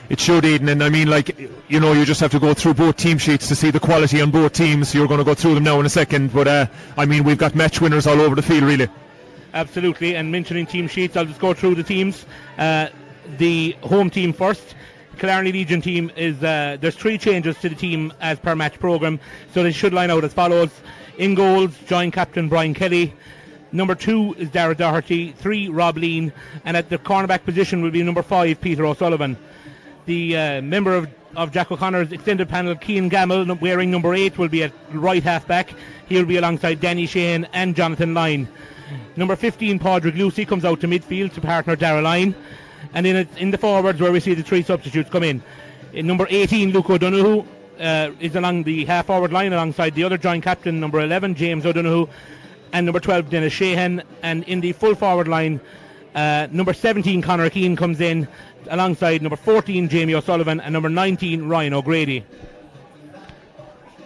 It should, Aidan, and I mean, like, you know, you just have to go through both team sheets to see the quality on both teams. You're going to go through them now in a second, but I mean, we've got match winners all over the field, really. Absolutely, and mentioning team sheets, I'll just go through the teams. The home team first. Killarney Legion team is there's 3 changes to the team as per match programme, so they should line out as follows. In goals, joint captain Brian Kealy. Number 2 is Darragh Lyne. 3, Rob Lyne, and at the cornerback position will be number 5, Peter O'Sullivan. The member of Jack O'Connor's extended panel, Cian Gamble, wearing number 8, will be at right half back. He'll be alongside Danny Shane and Jonathan Lyne. Number 15, Padraig Lucy, comes out to midfield to partner Darragh Lyne. And then in the forwards where we see the 3 substitutes come in. Number 18, Luke O'Donoghue, is along the half forward line alongside the other joint captain, number 11, James O'Donoghue, and number 12, Dennis Sheehan. And in the full forward line, number 17, Conor Keane, comes in alongside number 14, Jamie O'Sullivan, and number 19, Ryan O'Grady.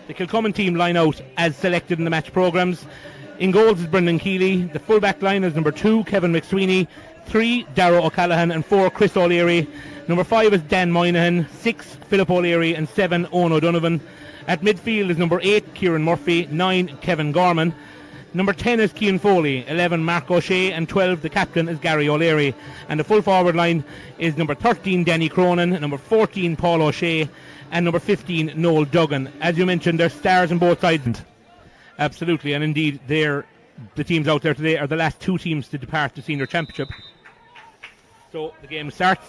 The Kilcummin team line out as selected in the match programmes. In goals is Brendan Kealy. The full back line is number 2, Kevin McSweeney, 3, Darragh O'Callaghan, and 4, Chris O'Leary. Number 5 is Dan Moynihan, 6, Philip O'Leary, and 7, Owen O'Donovan. At midfield is number 8, Kieran Murphy, 9, Kevin Gorman. Number 10 is Cian Foley, 11, Mark O'Shea, and 12, the captain, is Gary O'Leary. And the full forward line is number 13, Danny Cronin, number 14, Paul O'Shea, and number 15, Noel Duggan. As you mentioned, there's stars on both sides. Absolutely, and indeed, the teams out there today are the last 2 teams to depart the senior championship. So the game starts,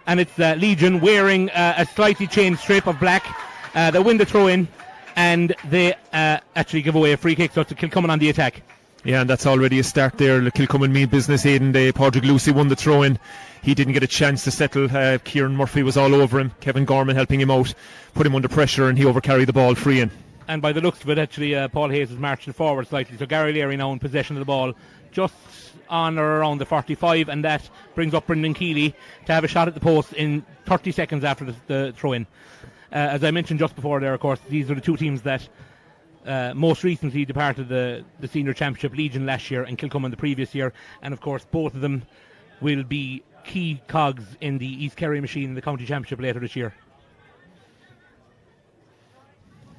and it's Legion wearing a slightly changed strip of black. They win the throw-in, and they actually give away a free kick, so it's Kilcummin on the attack. Yeah, and that's already a start there. Kilcummin mean business, Aidan. Padraig Lucy won the throw-in. He didn't get a chance to settle. Kieran Murphy was all over him. Kevin Gorman helping him out, put him under pressure, and he overcarried the ball free in. And by the looks of it, actually, Paul Hayes is marching forward slightly. So Gary Leary now in possession of the ball, just on or around the 45, and that brings up Brendan Kealy to have a shot at the post in 30 seconds after the throw-in. As I mentioned just before there, of course, these are the 2 teams that most recently departed the senior championship, Legion last year and Kilcummin the previous year. And, of course, both of them will be key cogs in the East Kerry machine in the county championship later this year.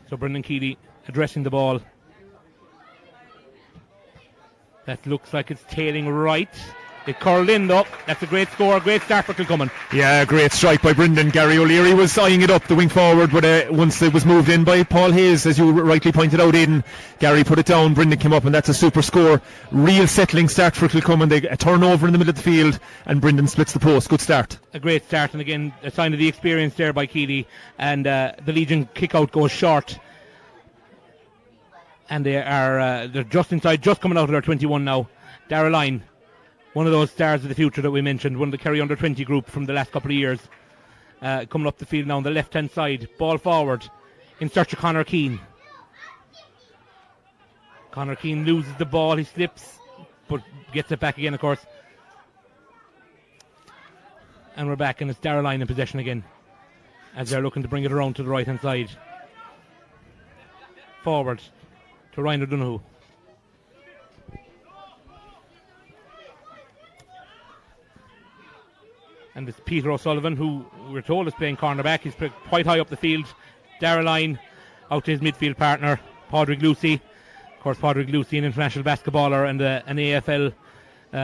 So Brendan Kealy addressing the ball. That looks like it's tailing right. It curled in though. That's a great score, great start for Kilcummin. Yeah, great strike by Brendan. Gary O'Leary was eyeing it up the wing forward, but once it was moved in by Paul Hayes, as you rightly pointed out, Aidan, Gary put it down, Brendan came up, and that's a super score. Real settling start for Kilcummin. They a turnover in the middle of the field, and Brendan splits the post. Good start. A great start, and again a sign of the experience there by Kealy. And the Legion kick out goes short. And they're just inside, just coming out of their 21 now. Darragh Lyne, one of those stars of the future that we mentioned, one of the Kerry under 20 group from the last couple of years, coming up the field now on the left hand side, ball forward in search of Conor Keane. Conor Keane loses the ball, he slips, but gets it back again, of course. And we're back, and it's Darragh Lyne in possession again, as they're looking to bring it around to the right hand side. Forward to Ryan O'Donoghue. And it's Peter O'Sullivan, who we're told is playing cornerback. He's quite high up the field. Darragh Lyne out to his midfield partner, Padraig Lucy. Of course, Padraig Lucy, an international basketballer and an AFL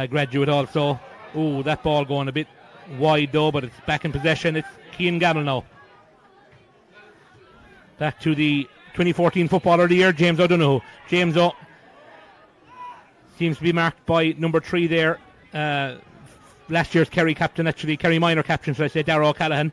graduate also. Oh, that ball going a bit wide though, but it's back in possession. It's Cian Gamble now. Back to the 2014 Footballer of the Year, James O'Donoghue. James O seems to be marked by number 3 there. Last year's Kerry captain, actually, Kerry minor captain, should I say, Darragh O'Callaghan.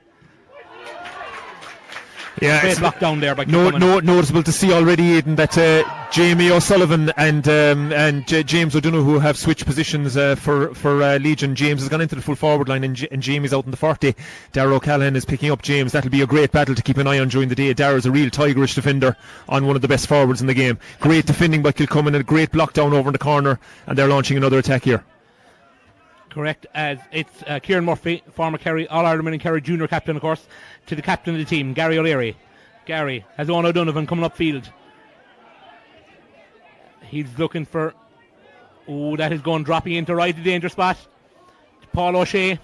Yeah, great block down there by noticeable to see already, Aidan, that Jamie O'Sullivan and James O'Donoghue have switched positions for Legion. James has gone into the full forward line, and Jamie's out in the 40. Darragh O'Callaghan is picking up James. That'll be a great battle to keep an eye on during the day. Darragh's a real tigerish defender on one of the best forwards in the game. Great defending by Kilcummin, and a great block down over in the corner, and they're launching another attack here. Correct, as it's Kieran Murphy, former Kerry All-Ireland and Kerry junior captain, of course, to the captain of the team, Gary O'Leary. Gary has Owen O'Donovan coming upfield. He's looking for... Oh, that is going dropping into right, the danger spot. Paul O'Shea.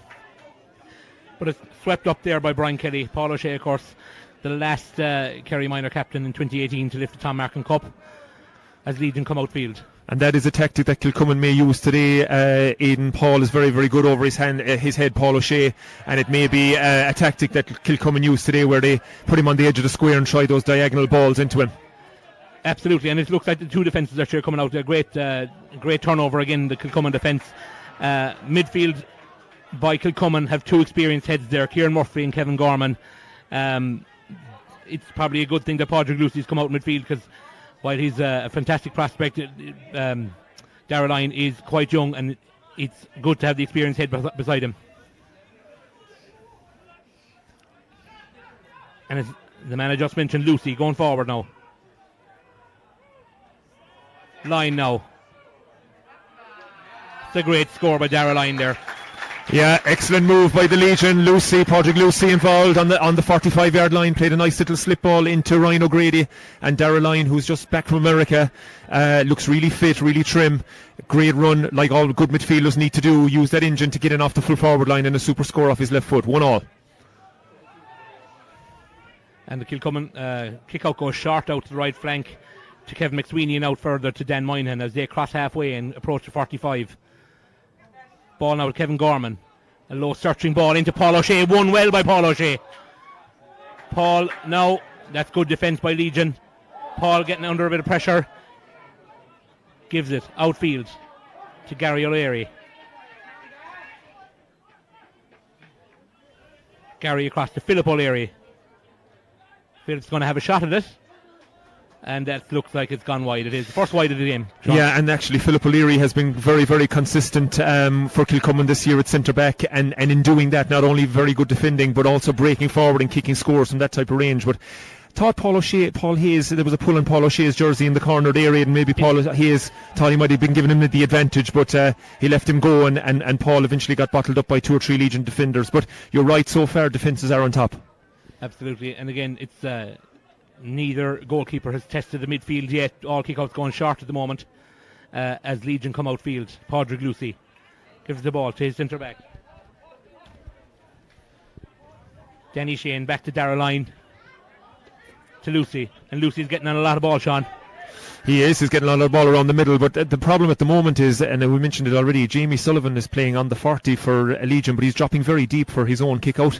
but it's swept up there by Brian Kelly. Paul O'Shea, of course, the last Kerry minor captain in 2018 to lift the Tom Markin Cup as Legion come outfield. And that is a tactic that Kilcummin may use today. Aidan Paul is very, very good over his head, Paul O'Shea, and it may be a tactic that Kilcummin use today where they put him on the edge of the square and try those diagonal balls into him. Absolutely, and it looks like the two defences are here coming out. A great turnover again, the Kilcummin defence. Midfield by Kilcummin have two experienced heads there, Kieran Murphy and Kevin Gorman. It's probably a good thing that Padraig Lucy's come out in midfield, because while he's a fantastic prospect, Darragh Lyne is quite young, and it's good to have the experienced head beside him. And as the man I just mentioned, Lucy, going forward now. Lyne now. It's a great score by Darragh Lyne there. Yeah, excellent move by the Legion. Padraig Lucy involved on the 45-yard line, played a nice little slip ball into Ryan O'Grady, and Darragh Lyne, who's just back from America, looks really fit, really trim. Great run, like all good midfielders need to do. Use that engine to get in off the full forward line, and a super score off his left foot. 1-1. And the Kilcummin kick-out goes short out to the right flank to Kevin McSweeney and out further to Dan Moynihan as they cross halfway and approach the 45. Ball now to Kevin Gorman. A low searching ball into Paul O'Shea. Won well by Paul O'Shea. Paul now. That's good defence by Legion. Paul getting under a bit of pressure. Gives it outfield to Gary O'Leary. Gary across to Philip O'Leary. Philip's going to have a shot at it. And that looks like it's gone wide. It is the first wide of the game. Sean. Yeah, and actually Philip O'Leary has been very, very consistent for Kilcummin this year at centre back, and in doing that, not only very good defending but also breaking forward and kicking scores from that type of range. But thought Paul Hayes, there was a pull on Paul O'Shea's jersey in the cornered area, and maybe Paul Hayes thought he might have been giving him the advantage, but he left him go, and Paul eventually got bottled up by 2 or 3 Legion defenders. But you're right, so far defences are on top. Absolutely, and again, it's neither goalkeeper has tested the midfield yet. All kickouts going short at the moment as Legion come outfield. Padraig Lucy gives the ball to his centre back. Danny Shane back to Darragh Lyne to Lucy, and Lucy's getting on a lot of ball, Sean. He's getting a lot of ball around the middle, but the problem at the moment is, and we mentioned it already, Jamie Sullivan is playing on the 40 for Legion, but he's dropping very deep for his own kick out,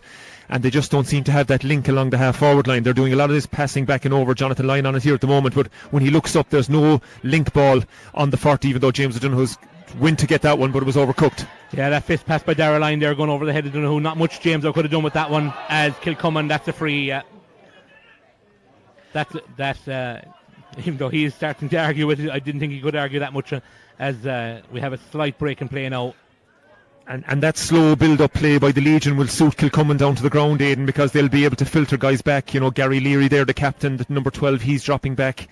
and they just don't seem to have that link along the half forward line. They're doing a lot of this passing back and over. Jonathan Lyne on it here at the moment, but when he looks up, there's no link ball on the 40, even though James O'Donoghue went to get that one, but it was overcooked. Yeah, that fist pass by Darragh Lyne there going over the head of O'Donoghue. Not much James could have done with that one as Kilcummin. That's a free. That's even though he is starting to argue with it, I didn't think he could argue that much as we have a slight break in play now. And that slow build-up play by the Legion will suit Kilcummin down to the ground, Aidan, because they'll be able to filter guys back. You know, Gary Leary there, the captain, the number 12, he's dropping back,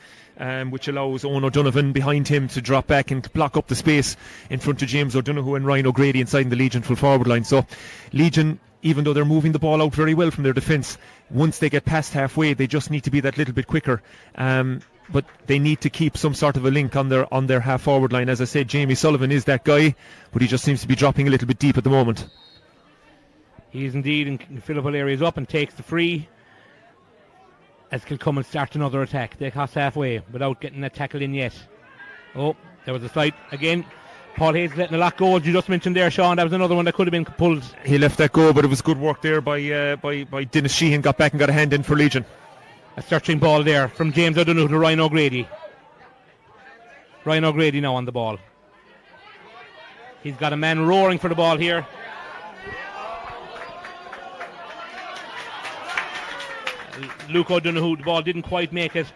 which allows Owen O'Donovan behind him to drop back and block up the space in front of James O'Donoghue and Ryan O'Grady inside the Legion full forward line. So Legion, even though they're moving the ball out very well from their defence, once they get past halfway, they just need to be that little bit quicker. But they need to keep some sort of a link on their half forward line. As I said, Jamie Sullivan is that guy, but he just seems to be dropping a little bit deep at the moment. He is indeed, and Philip O'Leary is up and takes the free as Kilcummin start another attack. They cross halfway without getting a tackle in yet. Oh, there was a slide again. Paul Hayes letting a lot go, as you just mentioned there, Sean. That was another one that could have been pulled. He left that go, but it was good work there by Dennis Sheehan. Got back and got a hand in for Legion. A searching ball there from James O'Donoghue to Ryan O'Grady. Ryan O'Grady now on the ball. He's got a man roaring for the ball here. Luke O'Donoghue, the ball didn't quite make it.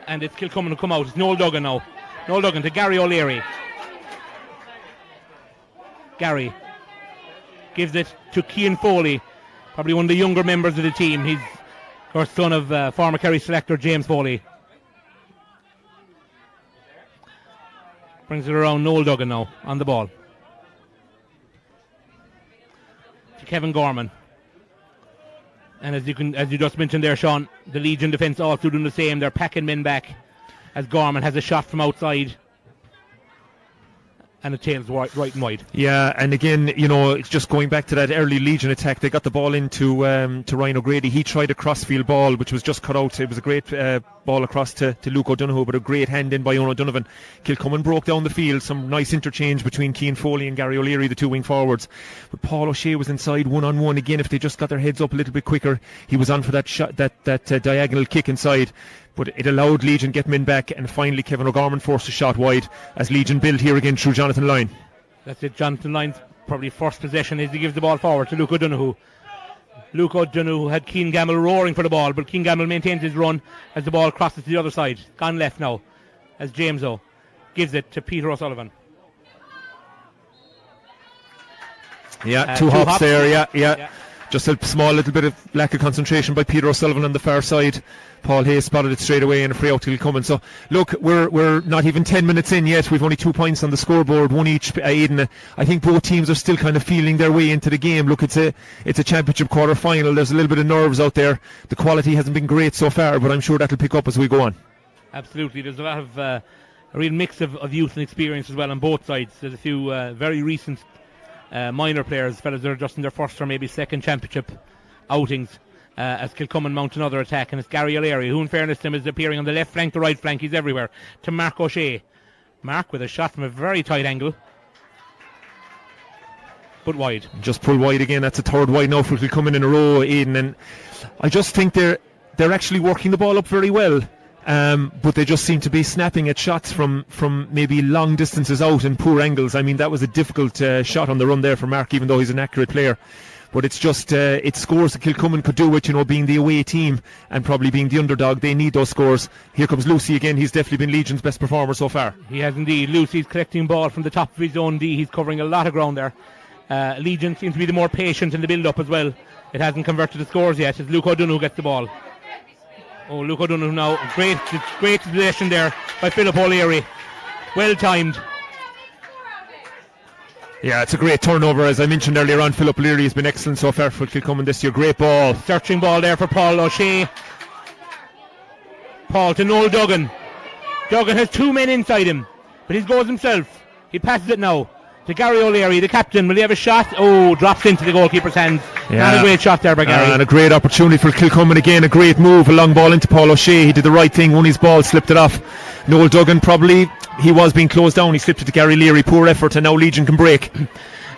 And it's Kilcummin to come out. It's Noel Duggan now. Noel Duggan to Gary O'Leary. Gary gives it to Cian Foley, probably one of the younger members of the team. He's, of course, son of former Kerry selector James Foley. Brings it around. Noel Duggan now on the ball. To Kevin Gorman. And as you just mentioned there, Sean, the Legion defence also doing the same. They're packing men back as Gorman has a shot from outside. and it tails right and wide. Yeah, and again, it's just going back to that early Legion attack. They got the ball into to Ryan O'Grady. He tried a crossfield ball, which was just cut out. It was a great ball across to Luke O'Donoghue, but a great hand in by Eoin O'Donovan. Kilcummin broke down the field. Some nice interchange between Cian Foley and Gary O'Leary, the two wing forwards. But Paul O'Shea was inside one-on-one. Again, if they just got their heads up a little bit quicker, he was on for that shot, that diagonal kick inside. But it allowed Legion get men back, and finally Kevin O'Gorman forced a shot wide as Legion build here again through Jonathan Lyne. That's it. Jonathan Lyne's probably first possession as he gives the ball forward to Luke O'Donoghue. Luke O'Donoghue had Cian Gamble roaring for the ball, but Cian Gamble maintains his run as the ball crosses to the other side. Gone left now as James O gives it to Peter O'Sullivan. Yeah, two hops there. Yeah. Just a small little bit of lack of concentration by Peter O'Sullivan on the far side. Paul Hayes spotted it straight away and a free out to Kilcummin. So look, we're not even 10 minutes in yet. We've only 2 points on the scoreboard, one each. Aidan, I think both teams are still kind of feeling their way into the game. Look, it's a championship quarter final. There's a little bit of nerves out there. The quality hasn't been great so far, but I'm sure that'll pick up as we go on. Absolutely. There's a lot of a real mix of youth and experience as well on both sides. There's a few very recent minor players, fellas that are just in their first or maybe second championship outings, as Kilcummin mount another attack, and it's Gary O'Leary, who in fairness to him is appearing on the left flank, the right flank, he's everywhere, to Mark O'Shea. Mark with a shot from a very tight angle, but wide. Just pull wide again. That's a third wide now for Kilcummin in a row, Aidan, and I just think they're actually working the ball up very well. But they just seem to be snapping at shots from maybe long distances out and poor angles. I mean, that was a difficult shot on the run there for Mark, even though he's an accurate player. But it's just it scores that Kilcummin could do with, being the away team and probably being the underdog. They need those scores. Here comes Lucy again. He's definitely been Legion's best performer so far. He has indeed. Lucy's collecting ball from the top of his own D. He's covering a lot of ground there. Legion seems to be the more patient in the build-up as well. It hasn't converted the scores yet as Luke O'Donoghue gets the ball. Oh, Luke O'Donoghue now. Great possession there by Philip O'Leary. Well timed. Yeah, it's a great turnover. As I mentioned earlier on, Philip O'Leary has been excellent so far for Kilcummin this year. Great ball. Searching ball there for Paul O'Shea. Paul to Noel Duggan. Duggan has two men inside him, but he goes himself. He passes it now to Gary O'Leary, the captain. Will he have a shot? Oh, drops into the goalkeeper's hands. Yeah. Not a great shot there by Gary. And a great opportunity for Kilcummin again. A great move, a long ball into Paul O'Shea. He did the right thing, won his ball, slipped it off. Noel Duggan probably, he was being closed down. He slipped it to Gary Leary. Poor effort, and now Legion can break.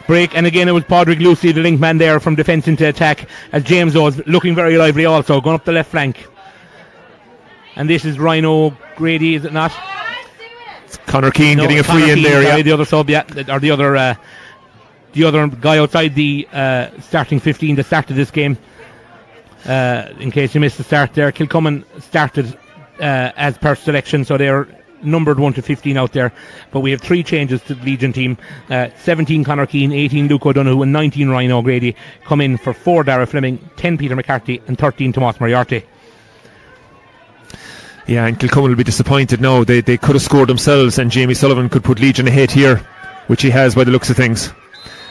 And again it was Padraig Lucy, the link man there, from defence into attack, as James was looking very lively also, going up the left flank. And this is Ryan O'Grady, is it not? Conor Keane getting a free in there, yeah. The other sub, yeah, or the other guy outside the starting 15 that started this game. In case you missed the start there, Kilcummin started as per selection, so they're numbered 1 to 15 out there. But we have 3 changes to the Legion team. 17 Conor Keane, 18 Luke O'Donoghue, and 19 Ryan O'Grady come in for 4 Darragh Fleming, 10 Peter McCarthy, and 13 Tomás Moriarty. Yeah, and Kilcummin will be disappointed now. They could have scored themselves, and Jamie Sullivan could put Legion ahead here, which he has by the looks of things.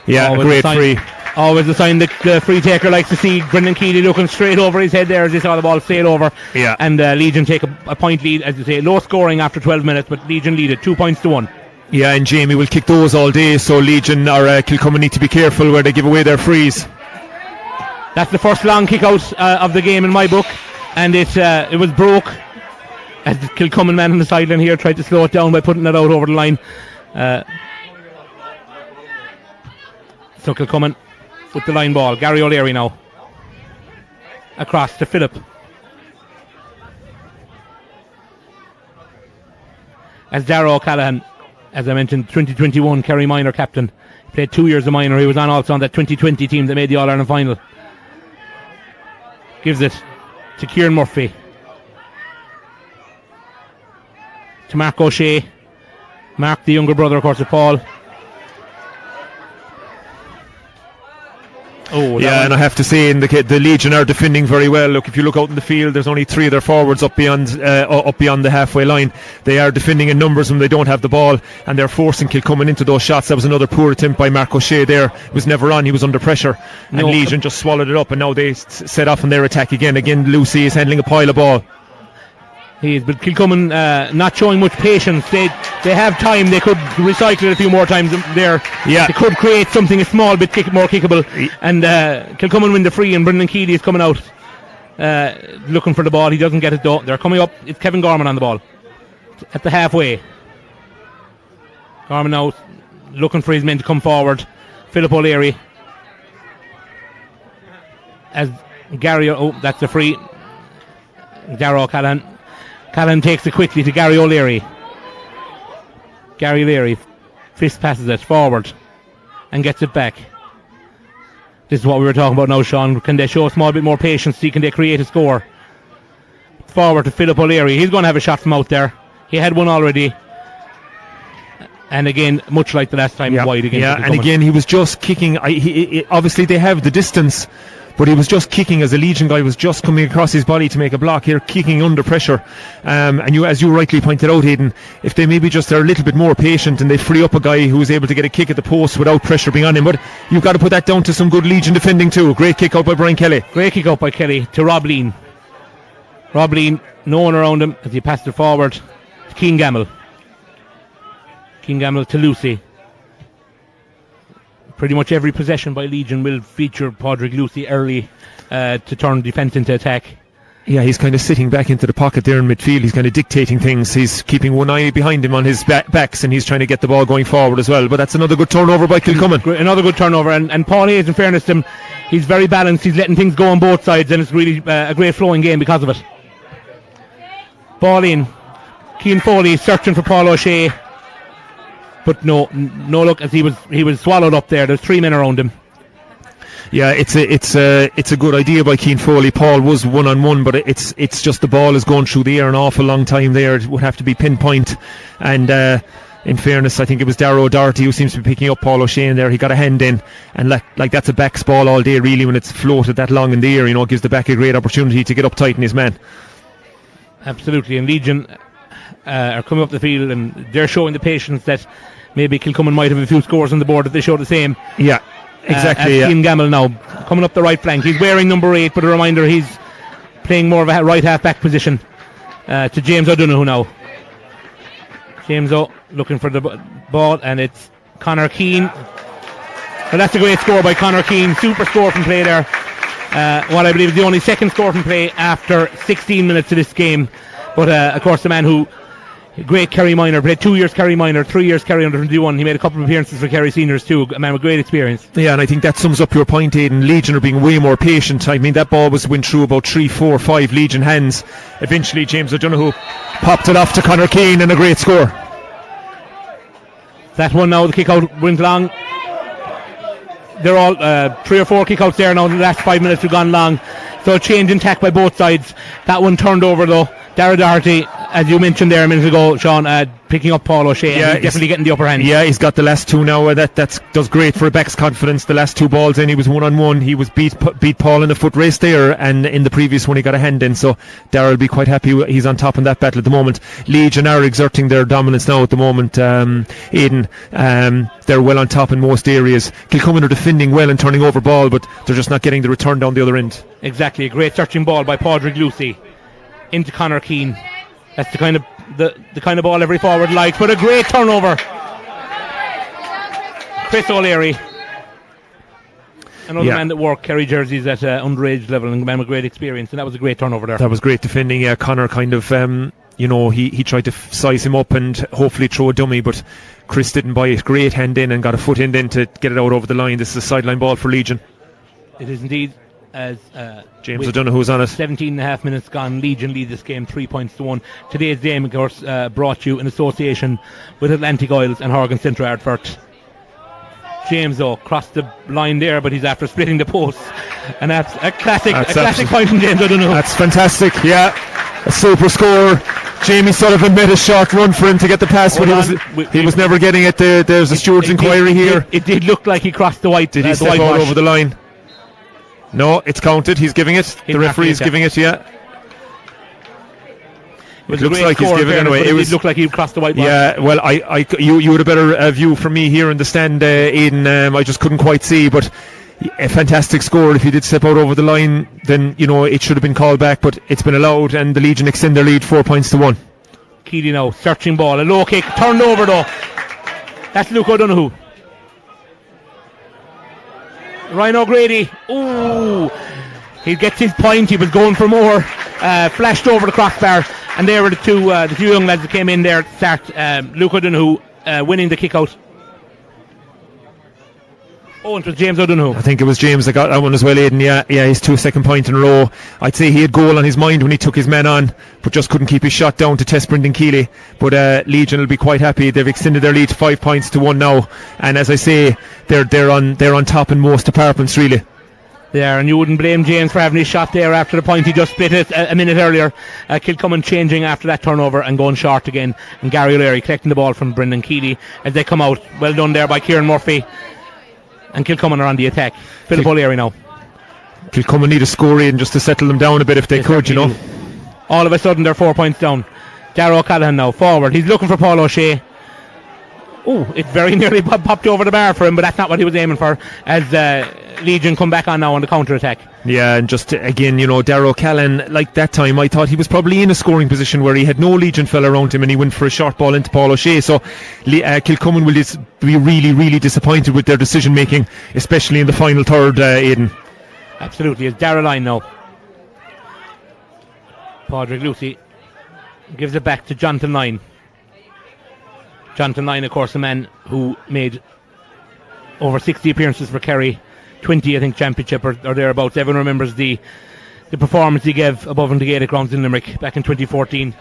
Yeah, a great free. Always a sign that the free taker likes to see Brendan Kealy looking straight over his head there as he saw the ball sail over. Yeah. And Legion take a point lead, as you say, low scoring after 12 minutes, but Legion lead it 2 points to 1. Yeah, and Jamie will kick those all day, so Legion or Kilcummin need to be careful where they give away their frees. That's the first long kick out of the game in my book, and it was broke as the Kilcummin man on the sideline here tried to slow it down by putting it out over the line. So Kilcummin with the line ball. Gary O'Leary now across to Philip. As Darragh O'Callaghan, as I mentioned, 2021 Kerry minor captain, played 2 years of minor. He was on also on that 2020 team that made the All-Ireland final. Gives it to Kieran Murphy, to Mark O'Shea. Mark, the younger brother, of course, of Paul. Oh, yeah, and I have to say, the Legion are defending very well. Look, if you look out in the field, there's only 3 of their forwards up beyond the halfway line. They are defending in numbers when they don't have the ball, and they're forcing Kilcummin into those shots. That was another poor attempt by Mark O'Shea there. It was never on. He was under pressure, and Legion just swallowed it up, and now they set off on their attack again. Lucy is handling a pile of ball. But Kilcummin not showing much patience. They have time. They could recycle it a few more times there. Yeah. They could create something a small bit more kickable. And Kilcummin win the free, and Brendan Kealy is coming out looking for the ball. He doesn't get it though. They're coming up. It's Kevin Gorman on the ball at the halfway. Gorman now looking for his men to come forward. Philip O'Leary as Gary. Oh, that's a free. Darragh Lyne. Callan takes it quickly to Gary O'Leary. Gary O'Leary fist passes it forward and gets it back. This is what we were talking about now, Sean. Can they show a small bit more patience? Can they create a score? Forward to Philip O'Leary. He's going to have a shot from out there. He had one already. And again, much like the last time, wide again. Yeah, and again, he was just kicking. Obviously, they have the distance, but he was just kicking as a Legion guy was just coming across his body to make a block here, kicking under pressure. And as you rightly pointed out, Aidan, if they maybe just are a little bit more patient and they free up a guy who is able to get a kick at the post without pressure being on him. But you've got to put that down to some good Legion defending too. Great kick out by Brian Kelly. Great kick out by Kelly to Rob Lyne. Rob Lyne, no one around him as he passed it forward to Keane Gamble. Keane Gamble to Lucy. Pretty much every possession by Legion will feature Padraig Lucy early to turn defence into attack. Yeah, he's kind of sitting back into the pocket there in midfield. He's kind of dictating things. He's keeping one eye behind him on his backs, and he's trying to get the ball going forward as well. But that's another good turnover by Kilcummin. Another good turnover, and Paul Hayes, in fairness to him, he's very balanced. He's letting things go on both sides, and it's really a great flowing game because of it. Ball in. Cian Foley searching for Paul O'Shea. But no look, as he was swallowed up there. There's three men around him. Yeah, it's a good idea by Cian Foley. Paul was 1-on-1, but it's just the ball is going through the air an awful long time there. It would have to be pinpoint. And in fairness, I think it was Darragh O'Doherty who seems to be picking up Paul O'Shea in there. He got a hand in, and like that's a back's ball all day really when it's floated that long in the air. It gives the back a great opportunity to get up tight in his man. Absolutely, and Legion are coming up the field and they're showing the patience that maybe Kilcummin might have a few scores on the board if they show the same. Yeah, exactly. Cian Gamble now coming up the right flank. He's wearing number 8, but a reminder he's playing more of a right half back position to James O'Donoghue now. James O looking for the ball, and it's Conor Keane. Well, that's a great score by Conor Keane. Super score from play there. What I believe is the only second score from play after 16 minutes of this game. But of course, the man who great Kerry minor, played 2 years Kerry minor, 3 years Kerry under 21. He made a couple of appearances for Kerry seniors too. A man with great experience. Yeah, and I think that sums up your point, Aidan. Legion are being way more patient. I mean, that ball went through about 3, 4, 5 Legion hands. Eventually James O'Donoghue popped it off to Conor Keane, and a great score. That one now, the kick out went long. They're all 3 or 4 kick outs there now. The last 5 minutes have gone long, so a change in tack by both sides. That one turned over though. Darragh Doherty, as you mentioned there a minute ago, Sean, picking up Paul O'Shea. Yeah, he's definitely getting the upper hand. Yeah, he's got the last 2 now. That does great for a back's confidence. The last 2 balls in, he was 1-on-1. He was beat Paul in the foot race there, and in the previous one he got a hand in. So Darragh will be quite happy. He's on top in that battle at the moment. Legion are exerting their dominance now at the moment. Aidan, they're well on top in most areas. Kilcummin are defending well and turning over ball, but they're just not getting the return down the other end. Exactly, a great searching ball by Padraig Lucy into Conor Keane. That's the kind of ball every forward likes, but a great turnover. Chris O'Leary, another man that wore Kerry jerseys at underage level, and a man with great experience, and that was a great turnover there. That was great defending. Yeah, Conor kind of he tried to size him up and hopefully throw a dummy, but Chris didn't buy it. Great hand in and got a foot in then to get it out over the line. This is a sideline ball for Legion. It is indeed, as James O'Donoghue's on it. 17.5 minutes gone. Legion lead this game 3-1. Today's game, of course, brought to you in association with Atlantic Oils and Horgan Centre Ardfort. James O crossed the line there, but he's after splitting the post, and that's a classic point from James O'Donoghue. That's fantastic. Yeah, a super score. Jamie Sullivan made a short run for him to get the pass, but he was never getting it. There's a steward's inquiry here. It did look like he crossed the white. Did he step out over the line? No, it's counted. He's giving it. The referee's giving it. Yeah. It looks like he's giving it anyway. It looked like he crossed the white line. Yeah, well, you had a better view from me here in the stand, Aidan. I just couldn't quite see, but A fantastic score. If he did step out over the line, then it should have been called back, but it's been allowed, and the Legion extend their lead 4 points to 1. Kealy now, searching ball, a low kick, turned over though. That's Luke O'Donoghue. Ryan O'Grady, ooh, he gets his point. He was going for more, flashed over the crossbar, and there were the two young lads that came in there to start. Luke O'Donoghue winning the kick out. Oh, it was James O'Donoghue. I think it was James that got that one as well, Aidan. Yeah, his 2-second point in a row. I'd say he had goal on his mind when he took his men on, but just couldn't keep his shot down to test Brendan Kealy. But Legion will be quite happy. They've extended their lead to 5 points to 1 now, and as I say, they're on top in most departments, really. There, and you wouldn't blame James for having his shot there after the point he just split it a minute earlier. Kilcummin changing after that turnover and going short again, and Gary O'Leary collecting the ball from Brendan Kealy as they come out. Well done there by Kieran Murphy. And Kilcummin are on the attack. Philip O'Leary now. Kilcummin need a score in just to settle them down a bit if they could, All of a sudden they're 4 points down. Darragh O'Callaghan now forward. He's looking for Paul O'Shea. Oh, it very nearly popped over the bar for him, but that's not what he was aiming for, as Legion come back on now on the counter attack. Yeah, and just again, Darragh O'Callaghan, like that time, I thought he was probably in a scoring position where he had no Legion fella around him, and he went for a short ball into Paul O'Shea. So Kilcummin will be really, really disappointed with their decision making, especially in the final third, Aidan. Absolutely. It's Darragh Lyne now. Padraig Lucy gives it back to Jonathan Lyne. Jonathan Lyne, of course, a man who made over 60 appearances for Kerry, 20, I think, championship or thereabouts. Everyone remembers the performance he gave above An Ghaeltacht grounds in Limerick back in 2014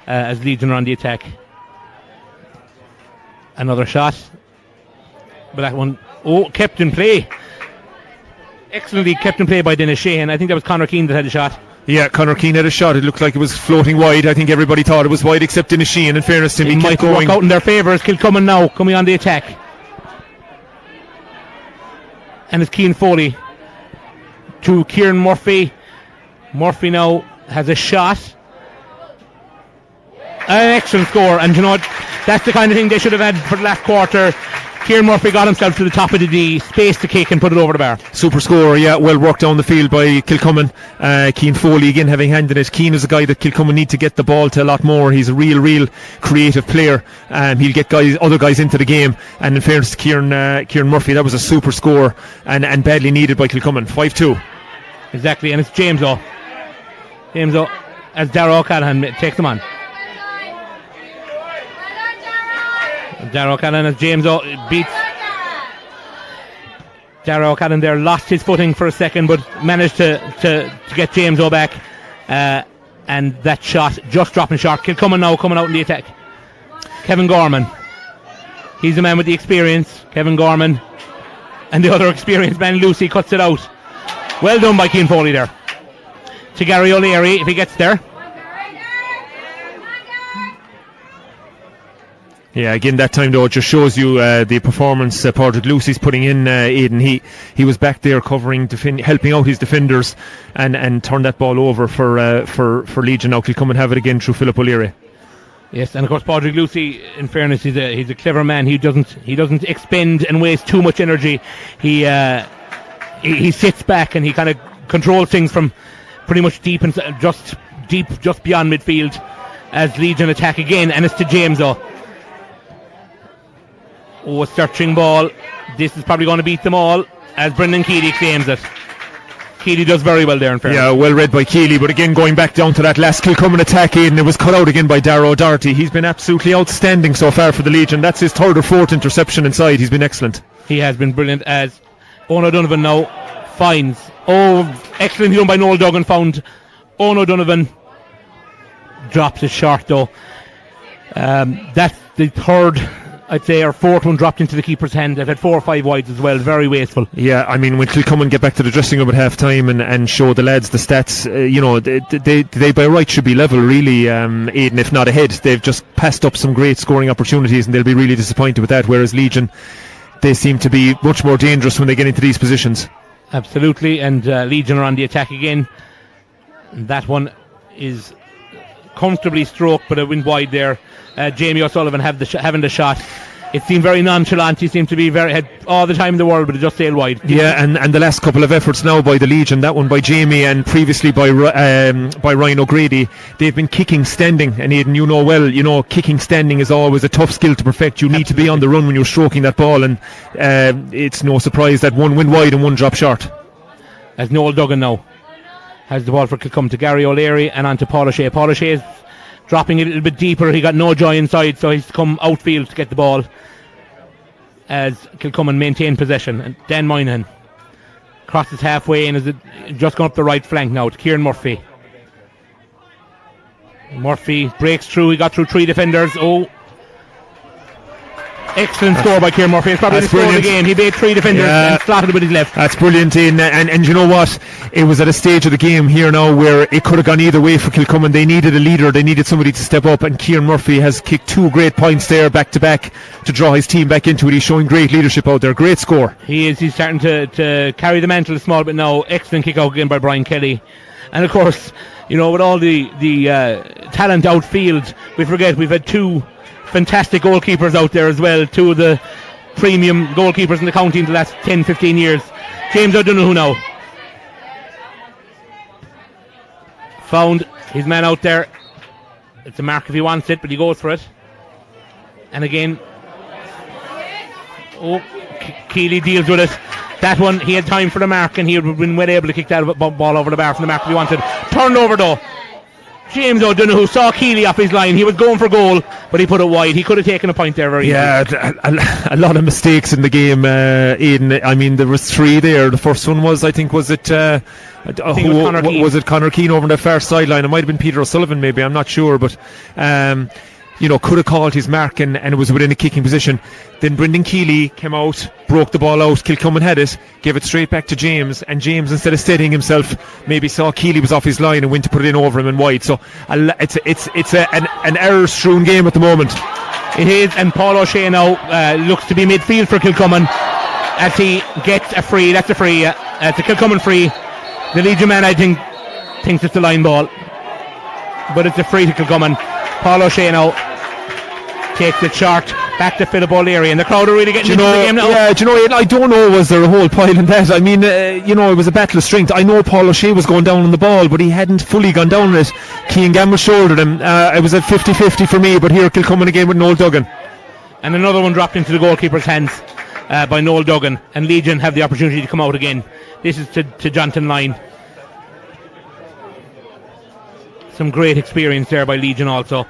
as Legion are on the attack. Another shot, but that one, kept in play. Excellently kept in play by Dennis Sheehan. I think that was Conor Keane that had a shot. Yeah, Conor Keane had a shot. It looked like it was floating wide. I think everybody thought it was wide except Dennis Sheehan. In fairness to him, he kept going. Work out in their favour as Kilcummin now coming on the attack. And it's Cian Foley to Kieran Murphy. Murphy now has a shot. An excellent score, and that's the kind of thing they should have had for the last quarter. Kieran Murphy got himself to the top of the D, space to kick and put it over the bar. Super score, yeah, well worked down the field by Kilcummin. Cian Foley again having handed it. Cian is a guy that Kilcummin need to get the ball to a lot more. He's a real creative player. He'll get other guys into the game, and in fairness to Kieran Murphy, that was a super score and badly needed by Kilcummin. 5-2. Exactly, and it's James O as Darragh O'Callaghan takes him on. Darragh O'Callaghan as James beats. Darragh O'Callaghan there lost his footing for a second, but managed to get James O back, and that shot just dropping short. Kilcummin now coming out in the attack. Kevin Gorman, he's the man with the experience. Kevin Gorman and the other experienced man Lucy cuts it out. Well done by Cian Foley there to Gary O'Leary if he gets there. Yeah, again that time though it just shows you the performance Padraig Lucy's putting in, Aidan. He was back there covering, helping out his defenders, and turned that ball over for Legion. Now Kilcummin have it again through Philip O'Leary. Yes, and of course Padraig Lucy, in fairness, he's a clever man. He doesn't expend and waste too much energy. He sits back and he kind of controls things from pretty much deep just beyond midfield as Legion attack again, and it's to James O. A searching ball. This is probably going to beat them all as Brendan Kealy claims it. Kealy does very well there in fairness. Yeah, well read by Kealy, but again going back down to that last Kilcummin attack, Aidan, it was cut out again by Darragh O'Doherty. He's been absolutely outstanding so far for the Legion. That's his third or fourth interception inside. He's been excellent. He has been brilliant as Owen O'Donovan now finds. Excellent done by Noel Duggan, found Owen O'Donovan. Drops it short though. That's the third, I'd say, our fourth one dropped into the keeper's hand. They've had 4 or 5 wides as well. Very wasteful. Yeah, I mean, when Kilcummin get back to the dressing room at half time and show the lads the stats, they by right should be level, really, Aidan, if not ahead. They've just passed up some great scoring opportunities and they'll be really disappointed with that, whereas Legion, they seem to be much more dangerous when they get into these positions. Absolutely, and Legion are on the attack again. And that one is comfortably stroked, but it went wide there. Jamie O'Sullivan having the shot. it seemed very nonchalant. He seemed to be had all the time in the world, but it just sailed wide. Yeah, and the last couple of efforts now by the Legion, that one by Jamie and previously by Ryan O'Grady, they've been kicking standing. And Aidan, you know well, kicking standing is always a tough skill to perfect. You need to be on the run when you're stroking that ball, and it's no surprise that one went wide and one dropped short. As Noel Duggan now has the ball for Kilcummin to Gary O'Leary and on to Paul O'Shea. Paul O'Shea is dropping it a little bit deeper. He got no joy inside, so he's come outfield to get the ball as Kilcummin maintain possession. And Dan Moynihan crosses halfway and is just going up the right flank now to Kieran Murphy. Murphy breaks through. He got through 3 defenders. Excellent score by Kieran Murphy. It's probably the score of the game. He beat 3 defenders and slotted with his left. That's brilliant, Ian. And you know what? It was at a stage of the game here now where it could have gone either way for Kilcummin. They needed a leader. They needed somebody to step up, and Kieran Murphy has kicked 2 great points there back to back to draw his team back into it. He's showing great leadership out there. Great score. He is. He's starting to carry the mantle a small bit now. Excellent kick out again by Brian Kealy. And of course, with all the talent outfield, we forget we've had 2 fantastic goalkeepers out there as well. 2 of the premium goalkeepers in the county in the last 10-15 years. James O'Donoghue now found his man out there. It's a mark if he wants it, but he goes for it. And again, Kealy deals with it. That one, he had time for the mark, and he would have been well able to kick that ball over the bar from the mark if he wanted. Turned over though. James O'Donoghue saw Kealy off his line. He was going for goal, but he put it wide. He could have taken a point there very easily. A lot of mistakes in the game, Aidan. I mean, there was 3 there. The first one was, was it Conor Keane over on the far sideline? It might have been Peter O'Sullivan, maybe. I'm not sure, but could have called his mark and it was within a kicking position. Then Brendan Kealy came out, broke the ball out. Kilcummin had it, gave it straight back to James, and James, instead of steadying himself, maybe saw Kealy was off his line and went to put it in over him and wide. So it's an error-strewn game at the moment. It is, and Paul O'Shea now looks to be midfield for Kilcummin as he gets a free. That's a free. It's a Kilcummin free. The Legion man, I think, thinks it's a line ball, but it's a free to Kilcummin. Paul O'Shea now takes it short back to Philip O'Leary, and the crowd are really getting into the game now. Yeah, I don't know, was there a whole pile in that? I mean, it was a battle of strength. I know Paul O'Shea was going down on the ball, but he hadn't fully gone down on it. Keane Gamble shouldered him. It was at 50-50 for me, but here Kilcummin again with Noel Duggan. And another one dropped into the goalkeeper's hands by Noel Duggan, and Legion have the opportunity to come out again. This is to Jonathan Lyne. Some great experience there by Legion also,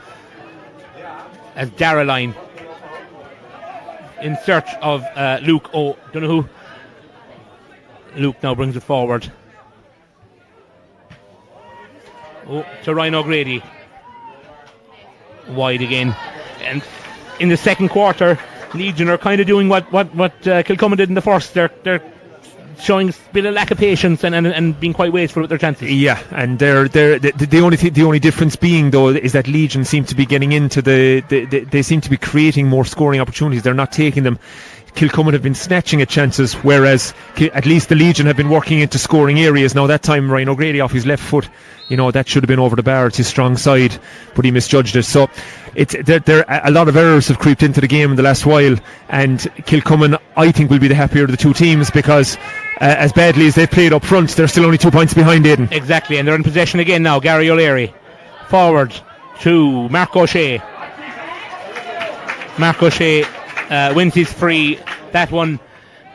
as Darragh Lyne in search of Luke O'Donoghue. Luke now brings it forward to Ryan O'Grady, wide again. And in the second quarter, Legion are kind of doing what Kilcummin did in the first. They're showing a bit of lack of patience and being quite wasteful with their chances. Yeah, and the only difference being though is that Legion seem to be getting into they seem to be creating more scoring opportunities. They're not taking them. Kilcummin have been snatching at chances, whereas at least the Legion have been working into scoring areas. Now that time Ryan O'Grady off his left foot, that should have been over the bar. It's his strong side, but he misjudged it. So there a lot of errors have creeped into the game in the last while, and Kilcummin, I think, will be the happier of the 2 teams because as badly as they've played up front, they're still only 2 points behind Aidan. Exactly, and they're in possession again now. Gary O'Leary forward to Mark O'Shea. Mark O'Shea wins his free. That one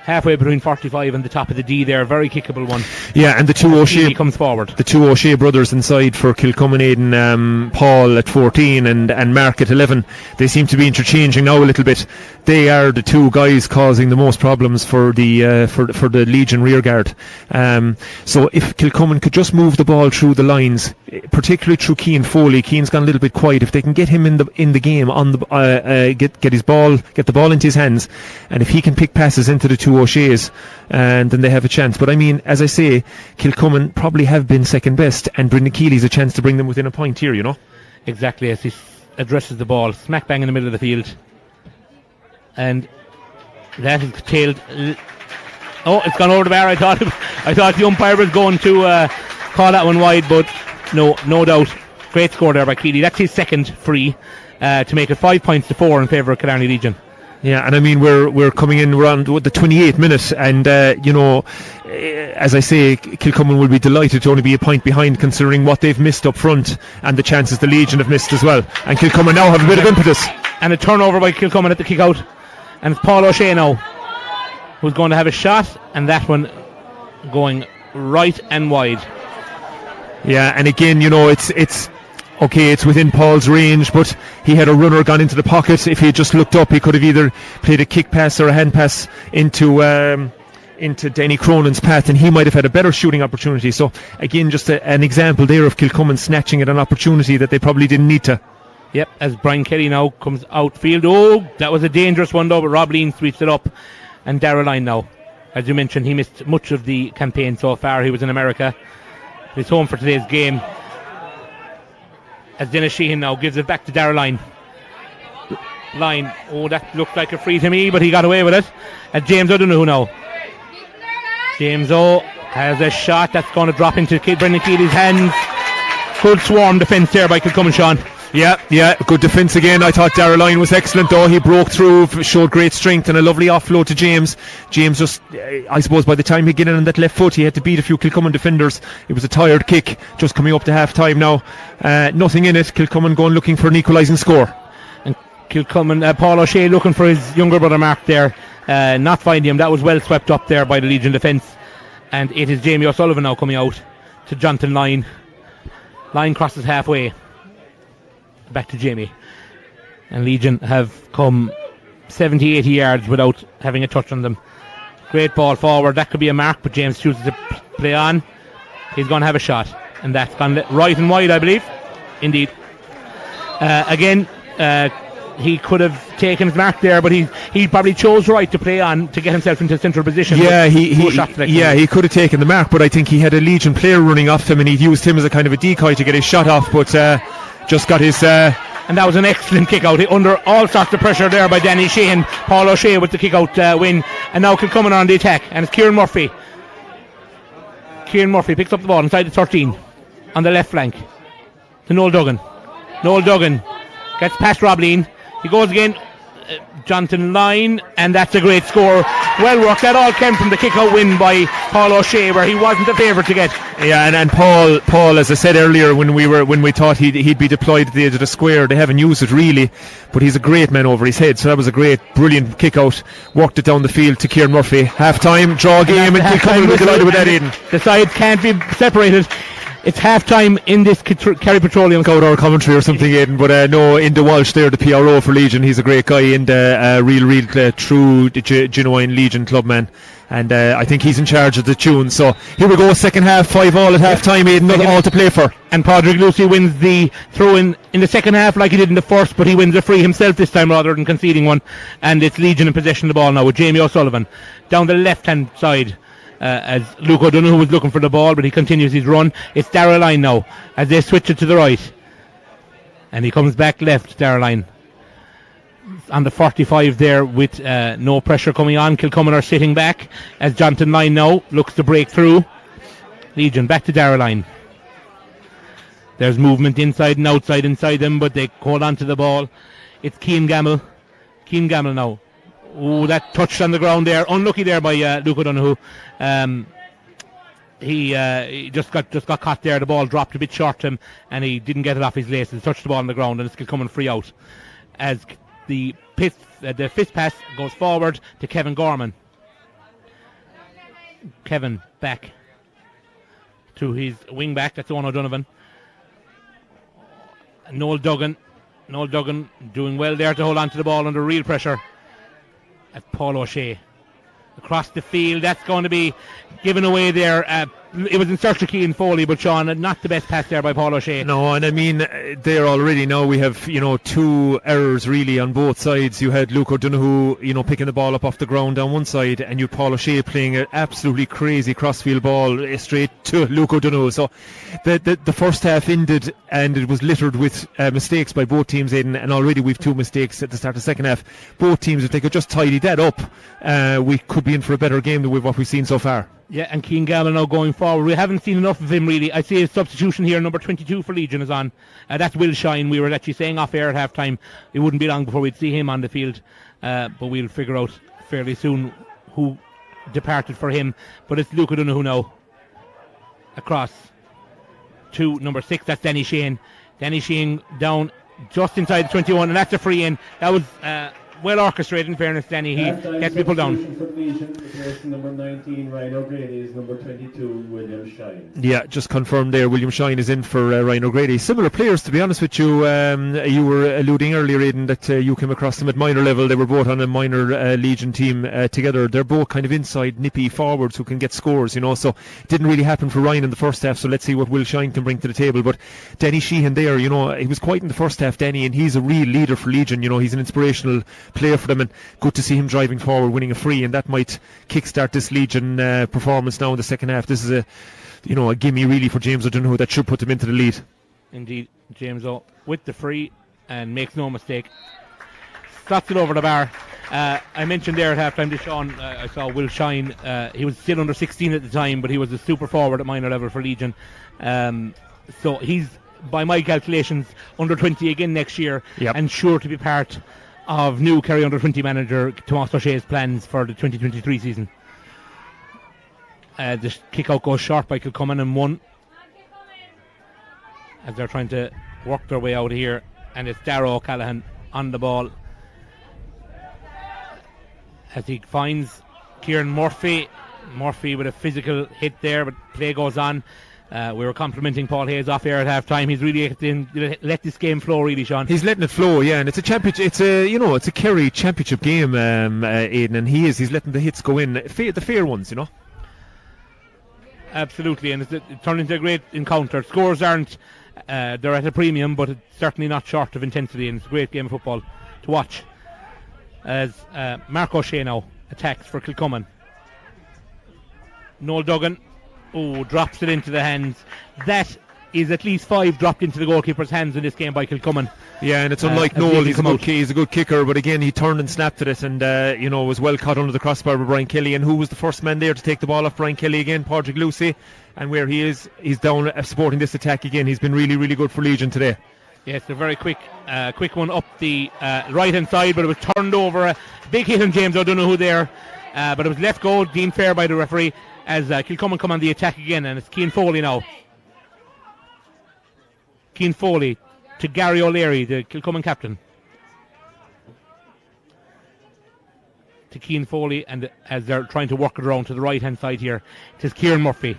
halfway between 45 and the top of the D there. Very kickable one. Yeah, and the 2 O'Shea comes forward. The 2 O'Shea brothers inside for Kilcummin, Aidan, Paul at 14 and Mark at 11. They seem to be interchanging now a little bit. They are the 2 guys causing the most problems for the for the Legion rearguard. So if Kilcummin could just move the ball through the lines, particularly through Keane Foley. Keane's gone a little bit quiet. If they can get him in the game on the get the ball into his hands, and if he can pick passes into the 2 O'Sheas, and then they have a chance. But I mean, as I say, Kilcummin probably have been second best, and Brendan Kealy's a chance to bring them within a point here, Exactly, as he addresses the ball smack bang in the middle of the field, and that is tailed. It's gone over the bar. I thought the umpire was going to call that one wide, but no doubt. Great score there by Kealy. That's his second free to make it 5 points to 4 in favour of Killarney Legion. Yeah, and I mean we're coming in around the 28th minute, and as I say, Kilcummin will be delighted to only be a point behind, considering what they've missed up front and the chances the Legion have missed as well. And Kilcummin now have a bit of impetus. And a turnover by Kilcummin at the kick out, and it's Paul O'Shea now who's going to have a shot, and that one going right and wide. Yeah, and again, it's okay, it's within Paul's range, but he had a runner gone into the pocket. If he had just looked up, he could have either played a kick pass or a hand pass into Denny Cronin's path, and he might have had a better shooting opportunity. So again, just an example there of Kilcummin snatching at an opportunity that they probably didn't need to. Yep, as Brian Kealy now comes outfield. Oh, that was a dangerous one though, but Rob Lyne sweeps it up. And Darragh Lyne now, as you mentioned, he missed much of the campaign so far. He was in America. He's home for today's game. As Dennis Sheehan now gives it back to Darragh Lyne. Lyne, oh, that looked like a free to me, but he got away with it. And James O'Donoghue now. James O has a shot that's going to drop into Brendan Kealy's hands. Good swarm defence there by Kilcummin, Sean. Yeah, good defence again. I thought Darragh Lyne was excellent though. He broke through, showed great strength, and a lovely offload to James. James just, I suppose by the time he got in on that left foot, he had to beat a few Kilcummin defenders. It was a tired kick, just coming up to half time now. Nothing in it. Kilcummin going looking for an equalising score. And Kilcummin, Paul O'Shea looking for his younger brother Mark there, not finding him. That was well swept up there by the Legion defence. And it is Jamie O'Sullivan now coming out to Jonathan Lyne. Lyne crosses halfway. Back to Jamie, and Legion have come 70-80 yards without having a touch on them. Great ball forward, that could be a mark, but James chooses to play on. He's going to have a shot, and that's gone right and wide, I believe. Indeed. Again, he could have taken his mark there, but he probably chose right to play on to get himself into a central position. Yeah, he could have taken the mark, but I think he had a Legion player running off him, and he'd used him as a kind of a decoy to get his shot off, but just got his and that was an excellent kick out under all sorts of pressure there by Danny Sheehan. Paul O'Shea with the kick out win, and now Kilcummin on the attack, and it's Kieran Murphy picks up the ball inside the 13 on the left flank to Noel Duggan gets past Rob Lyne. He goes again, Jonathan Lyne, and that's a great score. Well worked. That all came from the kick out win by Paul O'Shea, where he wasn't a favourite to get. Yeah, and Paul, as I said earlier, when we thought he'd be deployed at the edge of the square, they haven't used it really, but he's a great man over his head. So that was a brilliant kick out. Worked it down the field to Kieran Murphy. Half time, draw game, and Kilcummin will be delighted with that, Aidan. The sides can't be separated. It's half time in this Kerry Petroleum. Out our commentary or something, Aidan, but no, Inda Walsh there, the PRO for Legion. He's a great guy, Inda, real true genuine Legion clubman, and I think he's in charge of the tune. So here we go, second half, 5-all at half time, Aidan, nothing all to play for. And Padraig Lucy wins the throw in the second half like he did in the first, but he wins a free himself this time rather than conceding one, and it's Legion in possession of the ball now with Jamie O'Sullivan down the left hand side. As Luke O'Donoghue was looking for the ball, but he continues his run. It's Darragh Lyne now as they switch it to the right, and he comes back left. Darragh Lyne on the 45 there with no pressure coming on. Kilcummin are sitting back as Jonathan Lyne now looks to break through. Legion back to Darragh Lyne. There's movement inside and outside inside them, but they hold on to the ball. It's Keane Gamble now. Oh, that touch on the ground there. Unlucky there by Luke O'Donoghue. He just got caught there. The ball dropped a bit short to him, and he didn't get it off his laces. Touched the ball on the ground, and it's coming free out. As the fifth pass goes forward to Kevin Gorman. Kevin back to his wing back. That's Owen O'Donovan. Noel Duggan doing well there to hold on to the ball under real pressure. At Paul O'Shea across the field, that's going to be given away there. It was in search of Cian Foley, but Sean, not the best pass there by Paul O'Shea. No, and I mean, there already now we have, two errors really on both sides. You had Luke O'Donoghue, picking the ball up off the ground on one side, and you had Paul O'Shea playing an absolutely crazy crossfield ball straight to Luke O'Donoghue. So the first half ended, and it was littered with mistakes by both teams, Aidan, and already we've two mistakes at the start of the second half. Both teams, if they could just tidy that up, we could be in for a better game than what we've seen so far. Yeah, and Keane Gamble now going forward. We haven't seen enough of him really. I see a substitution here. Number 22 for Legion is on. That's Will Shine. We were actually saying off air at half time it wouldn't be long before we'd see him on the field. but we'll figure out fairly soon who departed for him. But it's Luke O'Donoghue now. Across to number 6, that's Danny Sheehan. Danny Sheehan down just inside the 21, and that's a free in. That was well orchestrated, in fairness, Danny. He gets people down. Number 19, Ryan O'Grady, is number 22, William Shine. Yeah, just confirmed there. William Shine is in for Ryan O'Grady. Similar players, to be honest with you. You were alluding earlier, Aidan, that you came across them at minor level. They were both on a minor Legion team together. They're both kind of inside, nippy forwards who can get scores, so it didn't really happen for Ryan in the first half, so let's see what Will Shine can bring to the table. But Danny Sheehan there, he was quite in the first half, Danny, and he's a real leader for Legion. He's an inspirational player for them, and good to see him driving forward, winning a free, and that might kickstart this Legion performance now in the second half. This is a gimme really for James O'Donoghue that should put them into the lead. Indeed, James O with the free and makes no mistake. Slots it over the bar. I mentioned there at half-time to Sean, I saw Will Shine. He was still under 16 at the time, but he was a super forward at minor level for Legion. So he's, by my calculations, under 20 again next year, and sure to be part of new Kerry under 20 manager Tomás O'Shea's plans for the 2023 season. The kick out goes short by Kilcummin and 1 as they're trying to work their way out of here, and it's Darragh O'Callaghan on the ball as he finds Kieran Murphy with a physical hit there, but play goes on. We were complimenting Paul Hayes off air at half time. He's really let this game flow, really, Sean. He's letting it flow, yeah, and it's a championship. It's a Kerry championship game, Aidan, and he's letting the hits go in, the fair ones, Absolutely, and it turned into a great encounter. Scores aren't they're at a premium, but it's certainly not short of intensity, and it's a great game of football to watch. As Mark O'Shea now attacks for Kilcummin. Noel Duggan drops it into the hands. That is at least 5 dropped into the goalkeeper's hands in this game by Kilcummin. Yeah, and it's unlike Noel. He's a good kicker, but again he turned and snapped at it, and was well caught under the crossbar by Brian Kealy. And who was the first man there to take the ball off Brian Kealy again? Padraig Lucy. And where he is, he's down supporting this attack again. He's been really, really good for Legion today. Yes, a very quick one up the right hand side, but it was turned over. A big hit on James O'Donoghue there, but it was left goal, deemed fair by the referee, as Kilcummin come on the attack again, and it's Cian Foley now. Cian Foley to Gary O'Leary, the Kilcummin captain. To Cian Foley, and as they're trying to work it around to the right hand side here, it is Kieran Murphy.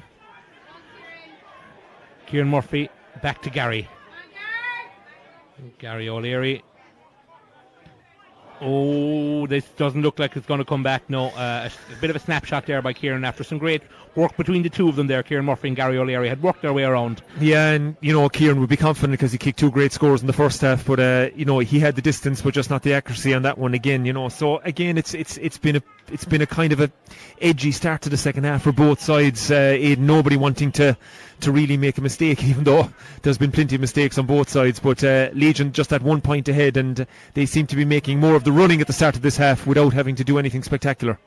Kieran Murphy back to Gary. Gary O'Leary. This doesn't look like it's going to come back. No, a bit of a snapshot there by Kieran after some great work between the two of them there. Kieran Murphy and Gary O'Leary had worked their way around. Yeah, and Kieran would be confident because he kicked 2 great scores in the first half, but he had the distance but just not the accuracy on that one again. So again, it's been a kind of a edgy start to the second half for both sides. Nobody wanting to really make a mistake, even though there's been plenty of mistakes on both sides. But Legion just at 1 point ahead, and they seem to be making more of the running at the start of this half without having to do anything spectacular.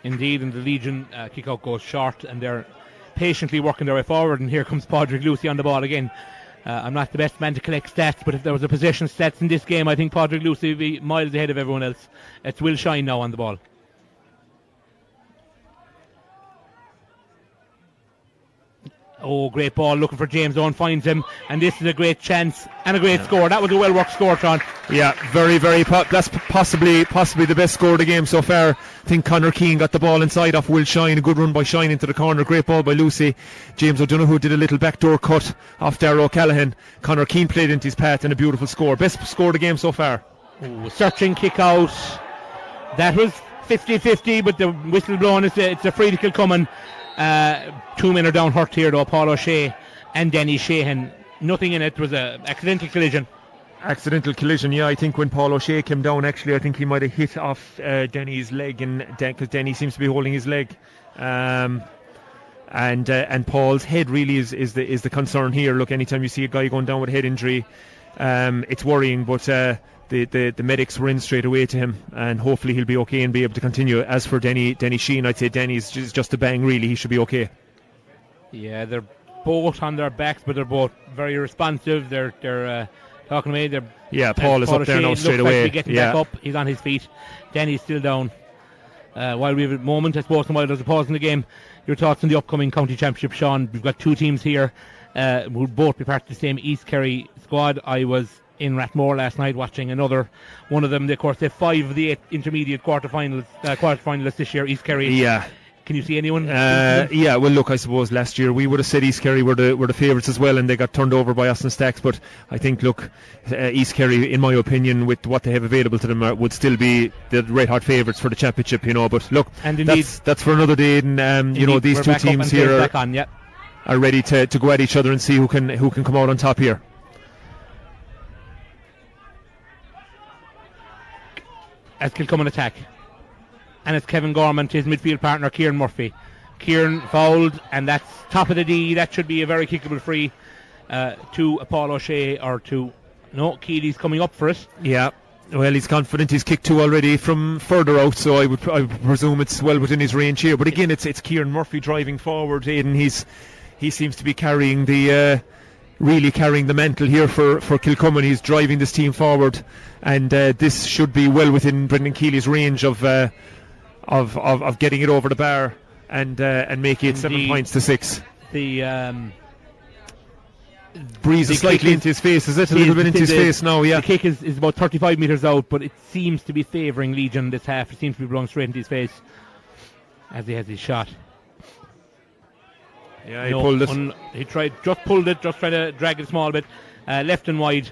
Indeed, and the Legion kick-out goes short, and they're patiently working their way forward, and here comes Padraig Lucy on the ball again. I'm not the best man to collect stats, but if there was a possession stats in this game, I think Padraig Lucy would be miles ahead of everyone else. It's Will Shine now on the ball. Great ball, looking for James Owen, finds him, and this is a great chance and a great score. That was a well-worked score, Sean. Yeah, very, very that's possibly the best score of the game so far. I think Conor Keane got the ball inside off Will Shine, a good run by Shine into the corner, great ball by Lucy. James O'Donoghue did a little backdoor cut off Darragh O'Callaghan. Conor Keane played into his path, and a beautiful score. Best score of the game so far. Searching kick out. That was 50-50, but the whistle blown, it's a free to Kilcummin. 2 men are down hurt here though, Paul O'Shea and Denny Sheehan. Nothing in it, was an accidental collision. Yeah. I think when Paul O'Shea came down, actually, I think he might have hit off Denny's leg, and because Denny seems to be holding his leg. And Paul's head really is the concern here. Look, anytime you see a guy going down with a head injury, it's worrying, but the medics were in straight away to him, and hopefully he'll be okay and be able to continue. As for Denny Sheehan, I'd say Denny's just a bang, really. He should be okay. Yeah, they're both on their backs, but they're both very responsive. They're talking away. Paul is up there now straight away. Like getting back up. He's on his feet. Denny's still down. While we have a moment, I suppose, and while there's a pause in the game, your thoughts on the upcoming county championship, Sean? We've got two teams here who will both be part of the same East Kerry squad. I was in Rathmore last night watching another one of them. Of course, they have 5 of the 8 intermediate quarterfinalists this year. East Kerry. Yeah. Can you see anyone? Well, look, I suppose last year we would have said East Kerry were the favourites as well, and they got turned over by Austin Stacks. But I think, look, East Kerry, in my opinion, with what they have available to them, would still be the red hot favourites for the championship. But look, and indeed, that's for another day. And these two teams here are ready to go at each other and see who can come out on top here. As Kilcummin attack. And it's Kevin Gorman to his midfield partner, Kieran Murphy. Kieran fouled, and that's top of the D. That should be a very kickable free to Paul O'Shea or to... No, Kealy's coming up for it. Yeah. Well, he's confident. He's kicked 2 already from further out, so I would presume it's well within his range here. But again, it's Kieran Murphy driving forward, Aidan. He seems to be carrying the mantle here for Kilcummin. He's driving this team forward, and this should be well within Brendan Kealy's range of getting it over the bar and making it 7 points to 6. The breeze is slightly into his face, is it? A little bit into his face now, yeah. The kick is about 35 metres out, but it seems to be favouring Legion this half. It seems to be blowing straight into his face as he has his shot. Yeah, he pulled it. Pulled it, just trying to drag it a small bit, left and wide.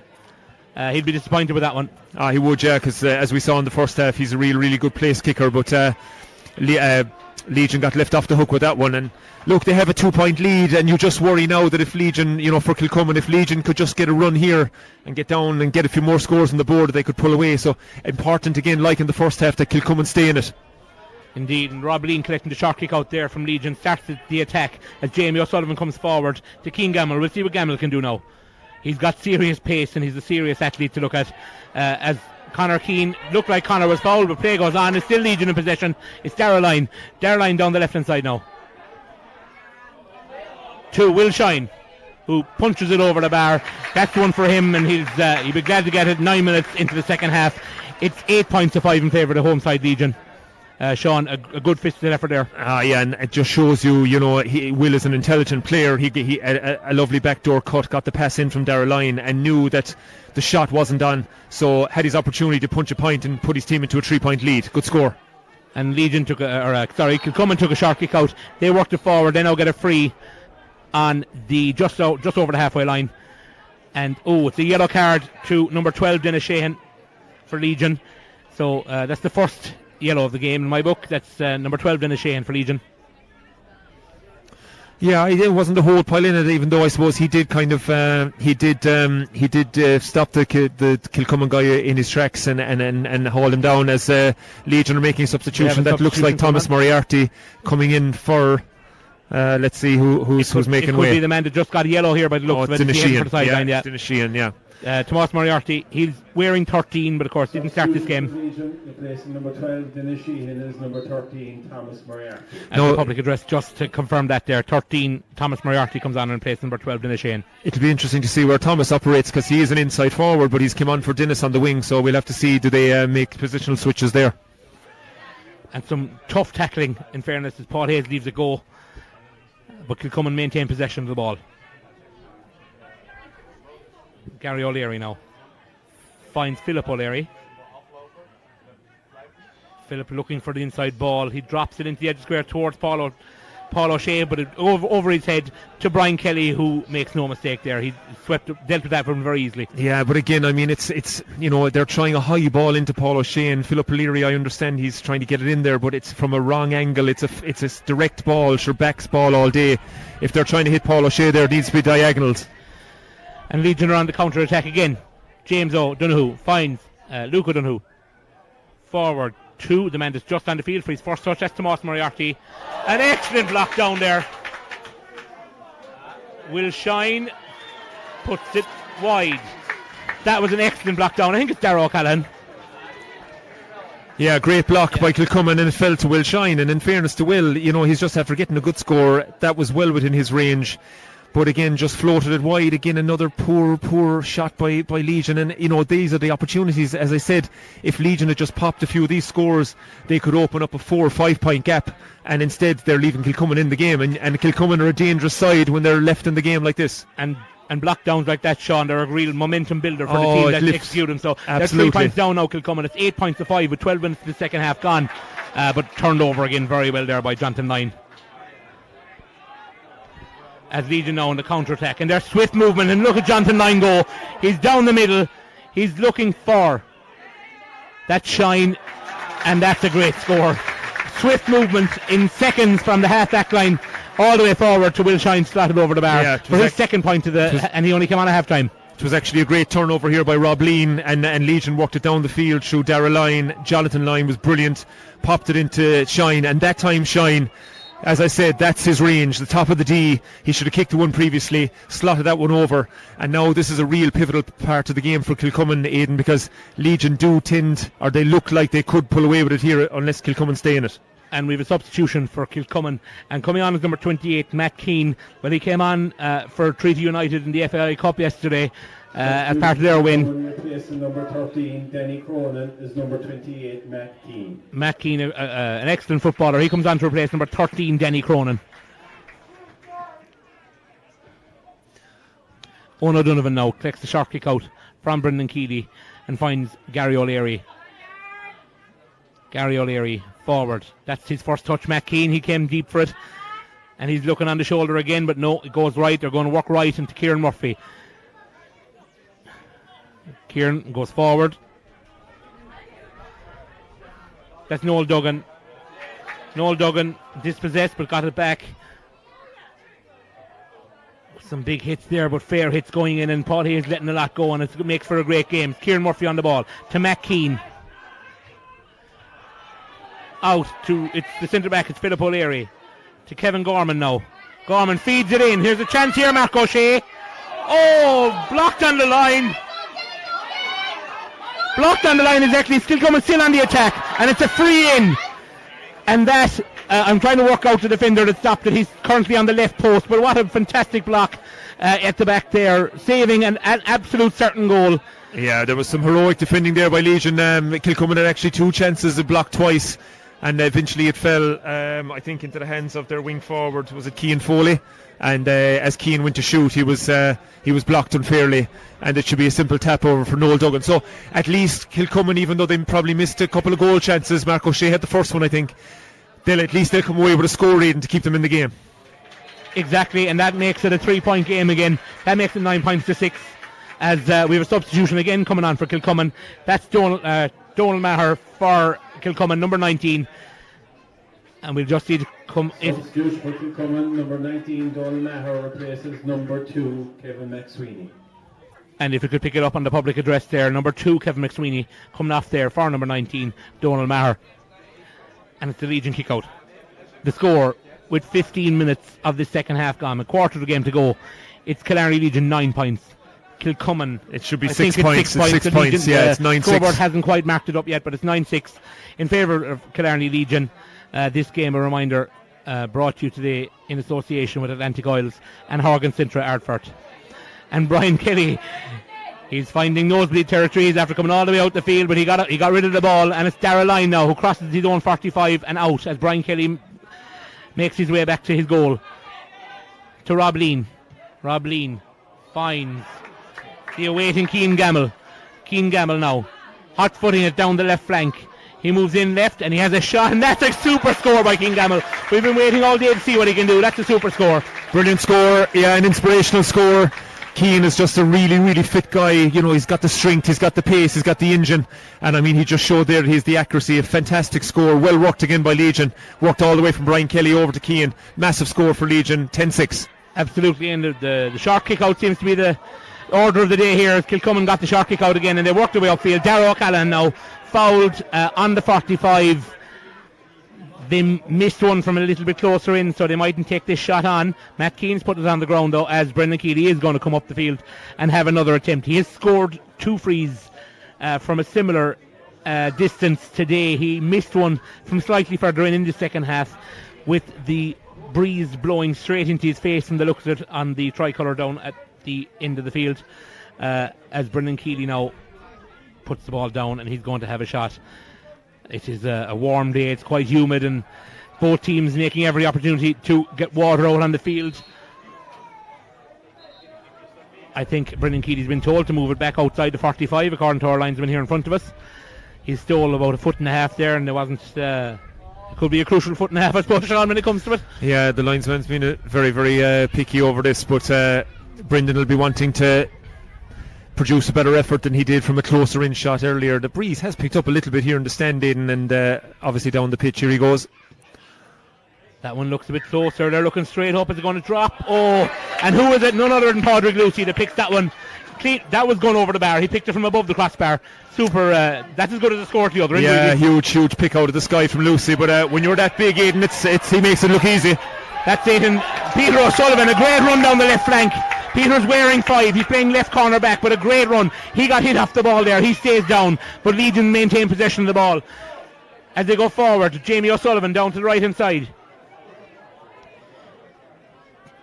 He'd be disappointed with that one. He would, yeah, because as we saw in the first half, he's a really good place kicker, but Legion got left off the hook with that one. And look, they have a 2-point lead, and you just worry now that if Legion, for Kilcummin, if Legion could just get a run here and get down and get a few more scores on the board, they could pull away. So important again, like in the first half, that Kilcummin stay in it. Indeed, and Rob Lean collecting the short kick out there from Legion starts the attack as Jamie O'Sullivan comes forward to Keane Gamble. We'll see what Gamble can do now. He's got serious pace and he's a serious athlete to look at. As Conor Keane looked like Conor was fouled, but play goes on. It's still Legion in possession. It's Darragh Lyne. Darragh Lyne down the left hand side now to Will Shine, who punches it over the bar. That's one for him, and he'll be glad to get it 9 minutes into the second half. It's 8 points to 5 in favour of the home side Legion. Sean, a good fisted effort there. Yeah, and it just shows you, Will is an intelligent player. He a lovely backdoor cut, got the pass in from Darragh Lyne, and knew that the shot wasn't on, so had his opportunity to punch a point and put his team into a 3-point lead. Good score. And Legion Kilcummin took a short kick out. They worked it forward. They now get a free on the just over the halfway line. And it's a yellow card to number 12, Dennis Sheehan, for Legion. So that's the first yellow of the game in my book. That's number 12, Dennis Sheehan, for Legion. Yeah, it wasn't a whole pile in it, even though I suppose he did kind of stop the Kilcummin guy in his tracks and haul him down as Legion are making a substitution. That looks like Tomás Moriarty coming in for let's see who's making way. It could be the man that just got yellow here by the looks of it. Dennis Sheehan, yeah. Tomás Moriarty, he's wearing 13, but of course didn't start this game. Replacing number 12, Dennis Sheehan, is number 13, Tomás Moriarty. And the public address, just to confirm that there, 13, Tomás Moriarty comes on and plays number 12, Dennis Sheehan. It'll be interesting to see where Thomas operates, because he is an inside forward, but he's come on for Dennis on the wing, so we'll have to see, do they make positional switches there. And some tough tackling, in fairness, as Paul Hayes leaves it go, but Kilcummin maintain possession of the ball. Gary O'Leary now finds Philip O'Leary. Philip looking for the inside ball. He drops it into the edge square towards Paul O'Shea, but over his head to Brian Kelly, who makes no mistake there. He dealt with that from very easily. Yeah, but again, I mean, it's they're trying a high ball into Paul O'Shea, and Philip O'Leary, I understand he's trying to get it in there, but it's from a wrong angle. It's a direct ball, sure, backs ball all day. If they're trying to hit Paul O'Shea there, it needs to be diagonals. And Legion are on the counter attack again. James O'Donoghue finds Luke O'Donoghue forward to the man that's just on the field for his first touch. That's Tomás Moriarty. An excellent block down there. Will Shine puts it wide. That was an excellent block down. I think it's Darragh O'Callaghan. Yeah, great block by Kilcummin, and it fell to Will Shine. And in fairness to Will, he's just after getting a good score. That was well within his range. but again just floated it wide. Again another poor shot by Legion, and these are the opportunities. As I said, if Legion had just popped a few of these scores, they could open up a 4 or 5 point gap, and instead they're leaving Kilcummin in the game, and Kilcummin are a dangerous side when they're left in the game like this. And block downs like that, Sean, they're a real momentum builder for the team that execute them. So they're 3 points down now, Kilcummin. It's 8 points to 5 with 12 minutes to the second half gone, but turned over again very well there by Jonathan Lyne. As Legion now on the counter-attack, and their swift movement, and look at Jonathan Lyne go. He's down the middle, he's looking for that shine, and that's a great score. Swift movement in seconds from the half-back line all the way forward to Will Shine slotted over the bar for his second point and he only came on at half-time. It was actually a great turnover here by Rob Lyne, and Legion worked it down the field through Darragh Lyne. Jonathan Lyne was brilliant, popped it into Shine, and that time Shine, as I said, that's his range, the top of the D. He should have kicked the one previously, slotted that one over, and now this is a real pivotal part of the game for Kilcummin, Aidan, because Legion they look like they could pull away with it here unless Kilcummin stay in it. And we have a substitution for Kilcummin, and coming on is number 28, Matt Keane. Well, he came on for Treaty United in the FAI Cup yesterday as part of their win. Replacing number 13, Danny Cronin, is number 28, Matt Keane. Matt Keane, an excellent footballer. He comes on to replace number 13, Danny Cronin. Owen O'Donovan now collects the short kick out from Brendan Kealy and finds Gary O'Leary. Gary O'Leary forward. That's his first touch. Matt Keane, he came deep for it, and he's looking on the shoulder again, but no, it goes right. They're going to work right into Kieran Murphy. Kieran goes forward. That's Noel Duggan. Noel Duggan dispossessed but got it back. Some big hits there, but fair hits going in, and Paul Hayes letting a lot go, and it makes for a great game. Kieran Murphy on the ball to Matt Keane. Out to, it's the centre back, it's Philip O'Leary. To Kevin Gorman now. Gorman feeds it in. Here's a chance here, Mark O'Shea. Oh, blocked on the line. Blocked on the line exactly. Kilcummin still on the attack, and it's a free in. And that, I'm trying to work out the defender that stopped it. He's currently on the left post, but what a fantastic block at the back there, saving an absolute certain goal. Yeah, there was some heroic defending there by Legion. Kilcummin had actually 2 chances, it blocked twice, and eventually it fell, I think, into the hands of their wing forward. Was it Cian Foley? And as Cian went to shoot, he was blocked unfairly, and it should be a simple tap over for Noel Duggan. So at least Kilcummin, even though they probably missed a couple of goal chances, Mark O'Shea had the first one, I think, they'll come away with a score rating to keep them in the game. Exactly, and that makes it a 3-point game again. That makes it 9 points to 6. As we have a substitution again coming on for Kilcummin. That's Donal Maher for Kilcummin, number 19. And we'll just see to come in. Substitution for Kilcummin, number 19, Donal Maher replaces number 2, Kevin McSweeney. And if we could pick it up on the public address there, number 2, Kevin McSweeney, coming off there for number 19, Donal Maher. And it's the Legion kick out. The score, with 15 minutes of the second half gone, a quarter of the game to go, it's Killarney Legion 9 points. Kilcummin, it should be 6 points. It's 6 points, yeah, it's 9-6. Scoreboard hasn't quite marked it up yet, but it's 9-6 in favour of Killarney Legion. This game, a reminder, brought to you today in association with Atlantic Oils and Horgan Sintra Ardfort. And Brian Kelly, he's finding nosebleed territories after coming all the way out the field, but he got rid of the ball, and it's Darragh Lyne now who crosses his own 45 and out as Brian Kelly makes his way back to his goal. To Rob Lyne. Rob Lyne finds the awaiting Cian Gamble. Cian Gamble now hot footing it down the left flank. He moves in left and he has a shot, and that's a super score by Cian Gamble. We've been waiting all day to see what he can do. That's a super score. Brilliant score, yeah, an inspirational score. Cian is just a really, really fit guy. You know, he's got the strength, he's got the pace, he's got the engine, and I mean, he just showed there he's the accuracy. A fantastic score, well worked again by Legion. Worked all the way from Brian Kelly over to Cian. Massive score for Legion, 10-6. Absolutely, and the short kick out seems to be the order of the day here. As Kilcummin got the short kick out again, and they worked their way upfield. Darragh O'Callaghan now fouled on the 45. They missed one from a little bit closer in, so they mightn't take this shot on. Matt Keane's put it on the ground though, as Brendan Kealy is going to come up the field and have another attempt. He has scored 2 frees from a similar distance today. He missed one from slightly further in the second half with the breeze blowing straight into his face from the looks of it on the tricolour down at the end of the field, as Brendan Kealy now puts the ball down and he's going to have a shot. It is a warm day, it's quite humid, and both teams making every opportunity to get water out on the field. I think Brendan Kealy's been told to move it back outside the 45 according to our linesman here in front of us. He stole about 1.5 feet there, and there wasn't it could be a crucial 1.5 feet, I suppose, Sean, when it comes to it. Yeah, the linesman's been very, very picky over this, but Brendan will be wanting to produce a better effort than he did from a closer in shot earlier. The breeze has picked up a little bit here in the stand, Aidan, and obviously down the pitch. Here he goes. That one looks a bit closer. They're looking straight up. Is it going to drop? Oh, and who is it? None other than Padraig Lucy that picks that one. That was going over the bar. He picked it from above the crossbar. Super. That's as good as a score to the other. Yeah, really. huge pick out of the sky from Lucy. But when you're that big, Aidan, he makes it look easy. That's it. And Peter O'Sullivan, a great run down the left flank. Peter's wearing 5. He's playing left corner back, but a great run. He got hit off the ball there. He stays down, but Legion maintain possession of the ball as they go forward. Jamie O'Sullivan down to the right hand side.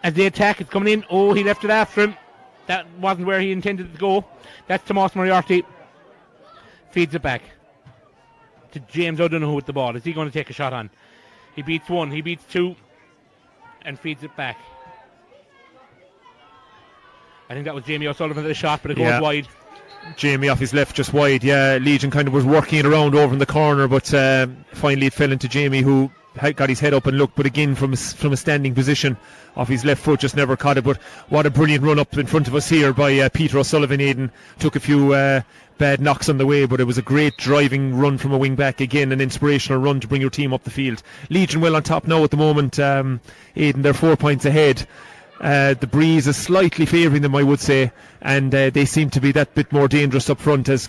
As they attack, it's coming in. Oh, he left it after him. That wasn't where he intended to go. That's Tomás Moriarty. Feeds it back to James O'Donoghue with the ball. Is he going to take a shot on? He beats 1, he beats 2, and feeds it back. I think that was Jamie O'Sullivan at the shot, but it goes wide. Jamie off his left, just wide. Yeah, Legion kind of was working it around over in the corner, but finally it fell into Jamie, who got his head up and looked, but again from a standing position off his left foot, just never caught it. But what a brilliant run up in front of us here by Peter O'Sullivan. Aidan took a few bad knocks on the way, but it was a great driving run from a wing back. Again, an inspirational run to bring your team up the field. Legion well on top now at the moment. Aidan, they're 4 points ahead. The breeze is slightly favouring them, I would say, and they seem to be that bit more dangerous up front as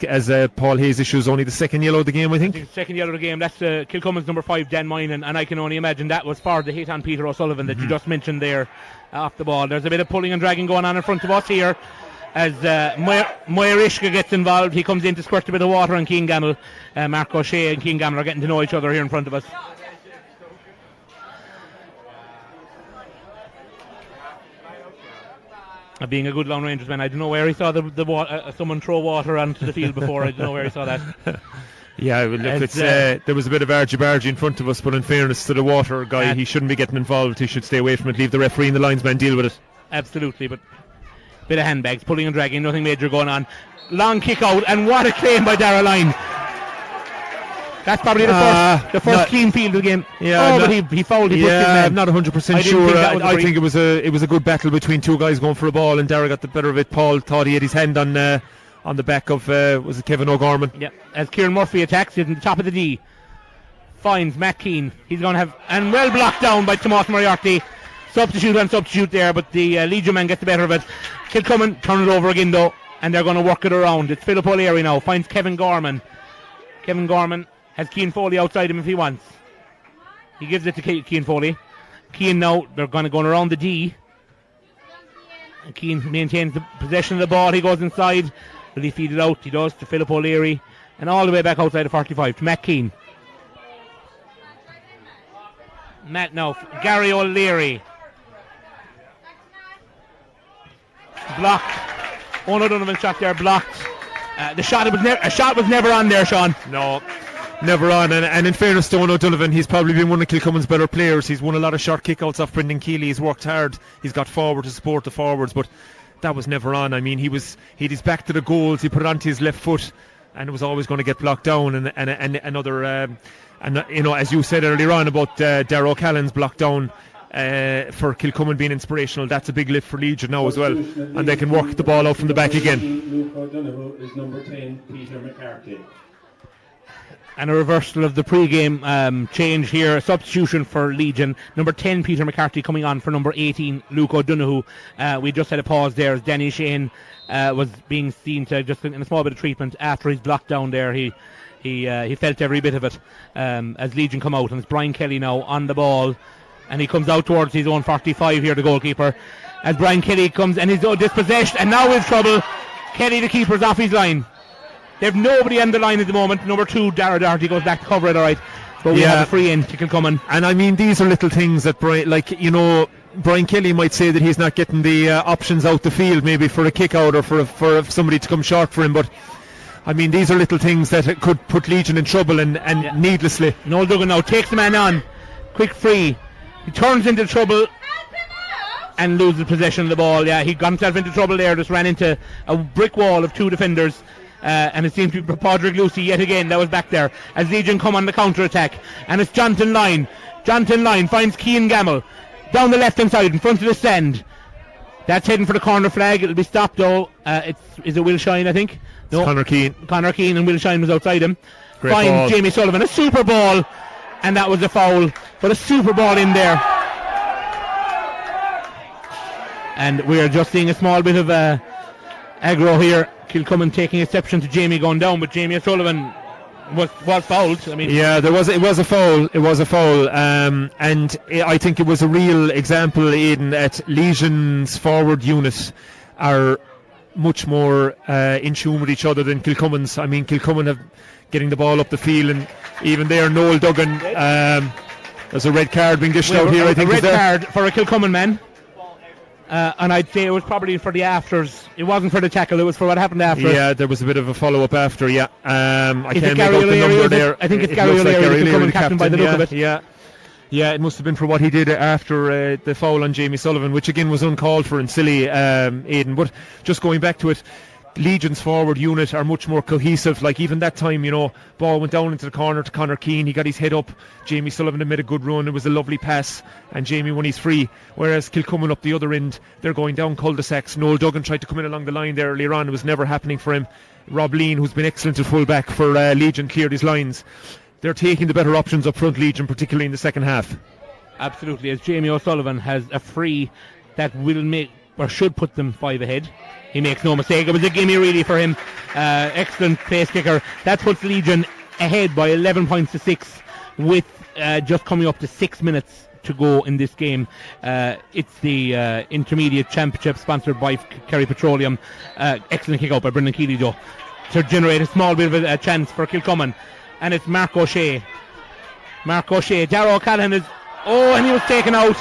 Paul Hayes issues only the second yellow of the game, I think. Second yellow of the game. That's Kilcummin's number 5, Dan Moynan, and I can only imagine that was for the hit on Peter O'Sullivan that you just mentioned there off the ball. There's a bit of pulling and dragging going on in front of us here as Moirishka gets involved. He comes in to squirt a bit of water on Keane Gamble. Mark O'Shea and Keane Gamble are getting to know each other here in front of us. Being a good Lone Rangers man, I don't know where he saw someone throw water onto the field before. I don't know where he saw that. Yeah, look, there was a bit of argy-bargy in front of us, but in fairness to the water guy, he shouldn't be getting involved. He should stay away from it, leave the referee and the linesman deal with it. Absolutely, but bit of handbags, pulling and dragging, nothing major going on. Long kick out, and what a claim by Darragh Lyne. That's probably the first clean field of the game. Yeah, but he fouled. I'm not 100% sure. I think it was a good battle between two guys going for a ball, and Darragh got the better of it. Paul thought he had his hand on the back of was it Kevin O'Gorman? Yeah. As Kieran Murphy attacks it in the top of the D, finds Matt Keane. He's going to have and well blocked down by Tomás Moriarty. Substitute there, but the Legion man gets the better of it. Kilcummin turn it over again though, and they're going to work it around. It's Philip O'Leary now finds Kevin Gorman. Kevin Gorman has Cian Foley outside him if he wants. He gives it to Cian Foley. Cian now, they're going to go around the D. And Cian maintains the possession of the ball. He goes inside. Will he feed it out? He does to Philip O'Leary. And all the way back outside the 45 to Matt Keane. Matt now, Gary O'Leary. Blocked. Owen O'Donovan's shot there blocked. The shot was never on there, Sean. No. Never on, and in fairness to Owen O'Donovan, he's probably been one of Kilcummin's better players. He's won a lot of short kickouts off Brendan Kealy. He's worked hard. He's got forward to support the forwards, but that was never on. I mean, he had his back to the goals. He put it onto his left foot, and it was always going to get blocked down. And another, and you know, as you said earlier on about Darragh O'Callaghan's block down for Kilcummin being inspirational. That's a big lift for Legion now as well, and they can work the ball out from the back again. Luke O'Donoghue is number 10, Peter McCarthy. And a reversal of the pre-game change here. A substitution for Legion. Number 10, Peter McCarthy, coming on for number 18, Luke O'Donoghue. We just had a pause there as Danny Shane was being seen to just in a small bit of treatment after his block down there. He felt every bit of it as Legion come out. And it's Brian Kelly now on the ball. And he comes out towards his own 45 here, the goalkeeper. As Brian Kelly comes and he's dispossessed. And now with trouble. Kelly, the keeper's off his line. They've nobody on the line at the moment. Number 2, Darragh Doherty goes back to cover it, alright. but we have a free in to Kilcummin. And I mean, these are little things that Brian Kealy might say that he's not getting the options out the field, maybe for a kick out or for somebody to come short for him, but I mean, these are little things that could put Legion in trouble and needlessly. Noel Duggan now takes the man on, quick free, he turns into trouble and loses possession of the ball. Yeah, he got himself into trouble there, just ran into a brick wall of two defenders, and it seems to be Padraig Lucy yet again that was back there as Legion come on the counter attack, and it's Jonathan Lyne finds Cian Gamble down the left hand side in front of the stand. That's heading for the corner flag. It'll be stopped though. Is it Will Shine, I think? No, Conor Keane, and Will Shine was outside him. Great Finds ball. Jamie Sullivan, a super ball, and that was a foul, but a super ball in there. And we're just seeing a small bit of aggro here. Kilcummin taking exception to Jamie going down, but Jamie O'Sullivan was fouled. I mean, yeah, it was a foul. It was a foul, and I think it was a real example, Aidan, that Legion's forward unit are much more in tune with each other than Kilcummin's. I mean, Kilcummin have getting the ball up the field, and even there, Noel Duggan. There's a red card being dished out here. I think a red card for a Kilcummin man. And I'd say it was probably for the afters. It wasn't for the tackle, it was for what happened after. Yeah, there was a bit of a follow-up after, yeah. I Is can't it make out the number there. I think it's Gary O'Leary, the Kilcummin captain by the look of it. Yeah, it must have been for what he did after the foul on Jamie Sullivan, which again was uncalled for and silly, Aidan. But just going back to it, Legion's forward unit are much more cohesive. Like even that time, ball went down into the corner to Conor Keane. He got his head up. Jamie Sullivan had made a good run. It was a lovely pass, and Jamie won his free. Whereas Kilcummin up the other end, they're going down cul-de-sacs. Noel Duggan tried to come in along the line there earlier on. It was never happening for him. Rob Lean, who's been excellent at full-back for Legion, cleared his lines. They're taking the better options up front, Legion, particularly in the second half. Absolutely, as Jamie O'Sullivan has a free that will make or should put them 5 ahead. He makes no mistake. It was a gimme really for him. Excellent place kicker. That puts Legion ahead by 11 points to 6 with just coming up to 6 minutes to go in this game. It's the intermediate championship sponsored by Kerry Petroleum. Excellent kick out by Brendan Kealy though to generate a small bit of a chance for Kilcummin. And it's Mark O'Shea. Darragh O'Callaghan is... Oh, and he was taken out.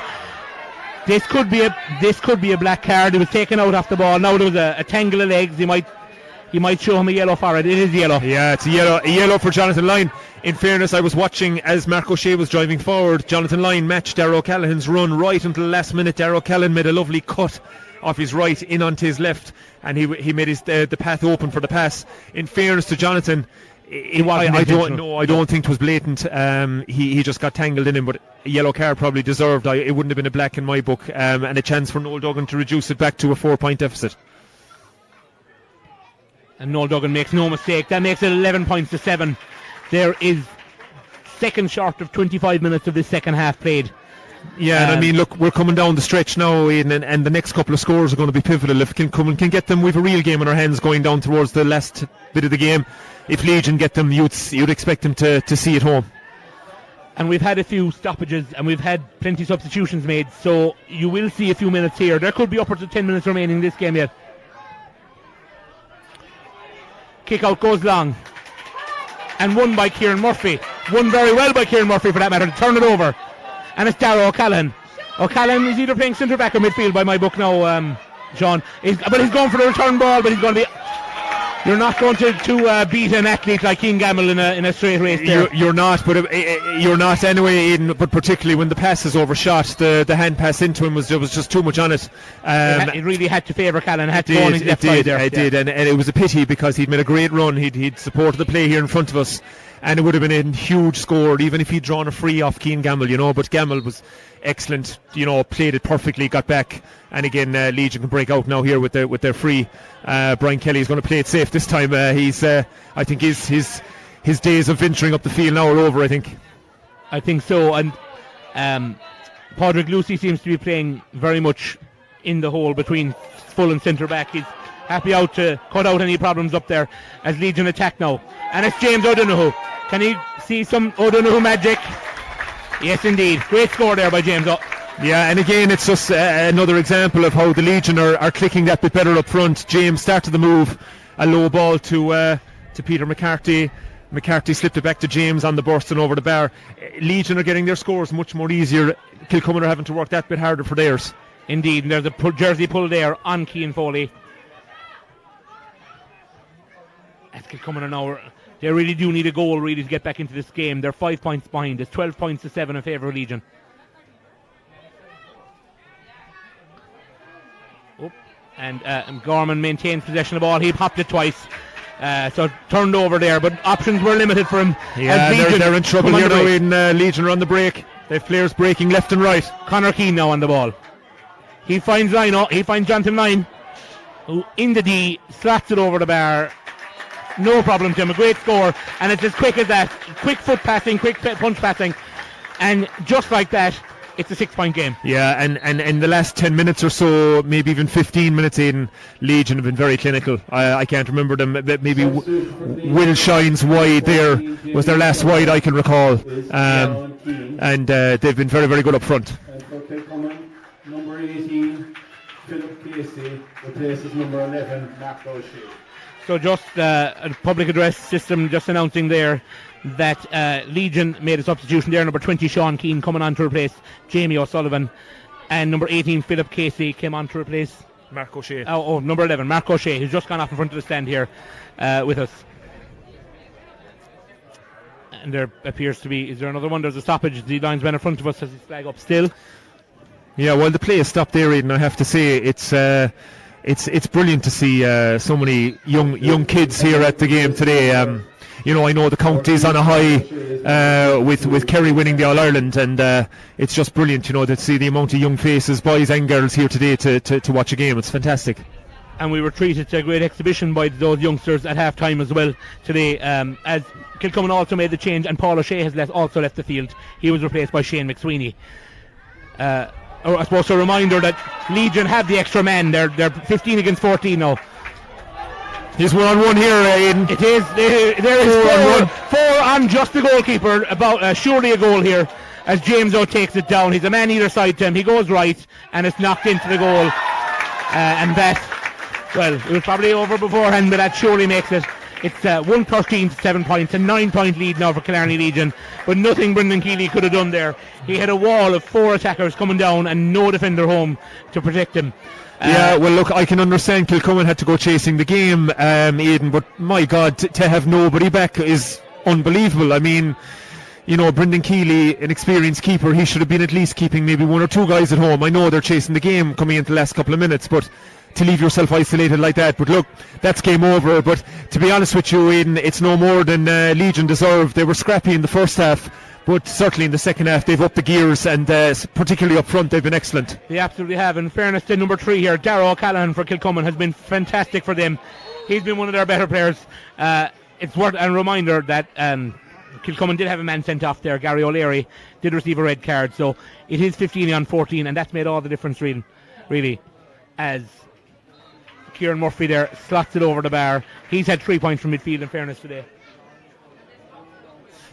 This could be a black card. He was taken out off the ball. Now there was a tangle of legs. He might show him a yellow for it. It is yellow. Yeah, it's a yellow for Jonathan Lyne. In fairness, I was watching as Mark O'Shea was driving forward. Jonathan Lyne matched Darragh O'Callaghan's run right until the last minute. Darragh O'Callaghan made a lovely cut off his right in onto his left, and he made the path open for the pass. In fairness to Jonathan, I don't think it was blatant. He just got tangled in him, but a yellow card probably deserved. It wouldn't have been a black in my book, and a chance for Noel Duggan to reduce it back to a 4-point deficit. And Noel Duggan makes no mistake. That makes it 11 points to 7. There is second short of 25 minutes of this second half played. Yeah, and I mean, look, we're coming down the stretch now, Aidan, and the next couple of scores are going to be pivotal. If Kilcummin can get them, we've a real game in our hands going down towards the last bit of the game. If Legion get them, you'd expect them to see it home. And we've had a few stoppages and we've had plenty of substitutions made, so you will see a few minutes here. There could be upwards of 10 minutes remaining in this game yet. Kick out goes long and won by Kieran Murphy. Won very well by Kieran Murphy for that matter to turn it over. And it's Darragh O'Callaghan. O'Callaghan is either playing centre back or midfield by my book now, Sean. But he's going for the return ball, but he's going to be... You're not going to beat an athlete like Cian Gamble in a straight race there. You're not, but you're not anyway, Aidan, but particularly when the pass is overshot, the hand pass into him there was just too much on it. It really had to favour Callan. It did, and it was a pity because he'd made a great run. He'd supported the play here in front of us, and it would have been a huge score even if he'd drawn a free off Cian Gamble, but Gamble was excellent, played it perfectly, got back, and again Legion can break out now here with their free. Brian Kelly is going to play it safe this time. I think his days of venturing up the field now are over. I think so, and Padraig Lucy seems to be playing very much in the hole between full and centre back. He's happy out to cut out any problems up there as Legion attack now, and it's James O'Donoghue. Can he see some O'Donoghue magic? Yes indeed, great score there by James. Yeah, and again it's just another example of how the Legion are clicking that bit better up front. James started the move, a low ball to Peter McCarthy, McCarthy slipped it back to James on the burst and over the bar. Legion are getting their scores much more easier. Kilcummin are having to work that bit harder for theirs. Indeed, and there's a jersey pull there on Cian Foley. As Kilcummin are now, they really do need a goal really to get back into this game. They're 5 points behind. It's 12 points to 7 in favour of Legion. And Gorman maintains possession of the ball. He popped it twice. So turned over there, but options were limited for him. Yeah, they're in trouble here now. In Legion are on the break. They have players breaking left and right. Conor Keane now on the ball. He finds Lyne. He finds Jonathan Lyne, who in the D slats it over the bar. No problem to him. A great score, and it's as quick as that. Quick foot passing, quick punch passing, and just like that, it's a 6-point game. Yeah, and in the last 10 minutes or so, maybe even 15 minutes in, Legion have been very clinical. I can't remember them. Maybe Will Shine's wide there was their last wide I can recall. And they've been very, very good up front. And for Kilcummin, number 18, Philip Casey, replaces number 11, Mark O'Shea. So just a public address system just announcing there that Legion made a substitution there. Number 20 Sean Keane coming on to replace Jamie O'Sullivan, and number 18 Philip Casey came on to replace Mark O'Shea. Number 11 Mark O'Shea, who's just gone off in front of the stand here with us. And there appears to be, is there another one? There's a stoppage. The linesman in front of us has his flag up still. Yeah, well, the play is stopped there, Aidan. I have to say it's brilliant to see so many young kids here at the game today. I know the county's on a high with Kerry winning the All-Ireland, and it's just brilliant, to see the amount of young faces, boys and girls, here today to watch a game. It's fantastic. And we were treated to a great exhibition by those youngsters at half-time as well today, as Kilcummin also made the change, and Paul O'Shea has also left the field. He was replaced by Shane McSweeney. I suppose a reminder that Legion have the extra man. They're 15 against 14 now. He's 1-on-1 here, Aidan. It is. There is four on just the goalkeeper. About surely a goal here as James O takes it down. He's a man either side to him. He goes right and it's knocked into the goal. And that, well, it was probably over beforehand, but that surely makes it. It's 113 to 7 points, a 9-point lead now for Killarney Legion, but nothing Brendan Kealy could have done there. He had a wall of 4 attackers coming down and no defender home to protect him. Yeah, well, look, I can understand Kilcummin had to go chasing the game, Aidan, but my God, to have nobody back is unbelievable. I mean, Brendan Kealy, an experienced keeper, he should have been at least keeping maybe 1 or 2 guys at home. I know they're chasing the game coming into the last couple of minutes, but to leave yourself isolated like that. But look, that's game over. But to be honest with you, Aidan, it's no more than Legion deserved. They were scrappy in the first half, but certainly in the second half they've upped the gears, and particularly up front they've been excellent. They absolutely have. In fairness to number 3 here, Darragh O'Callaghan for Kilcummin has been fantastic for them. He's been one of their better players. It's worth a reminder that Kilcummin did have a man sent off there. Gary O'Leary did receive a red card, so it is 15 on 14, and that's made all the difference really, as Kieran Murphy there slots it over the bar. He's had 3 points from midfield, in fairness, today.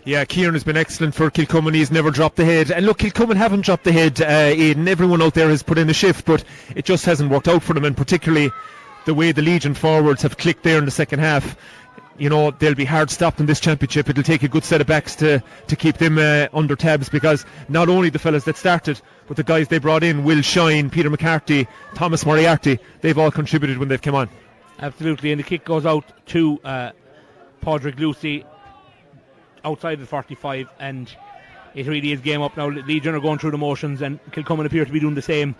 Yeah, Kieran has been excellent for Kilcummin. He's never dropped the head. And look, Kilcummin haven't dropped the head, Aidan. Everyone out there has put in a shift, but it just hasn't worked out for them, and particularly the way the Legion forwards have clicked there in the second half. They'll be hard stopped in this championship. It'll take a good set of backs to keep them under tabs, because not only the fellas that started, but the guys they brought in, Will Shine, Peter McCarthy, Tomás Moriarty, they've all contributed when they've come on. Absolutely, and the kick goes out to Padraig Lucy outside the 45, and it really is game up now. Legion are going through the motions, and Kilcummin appear to be doing the same.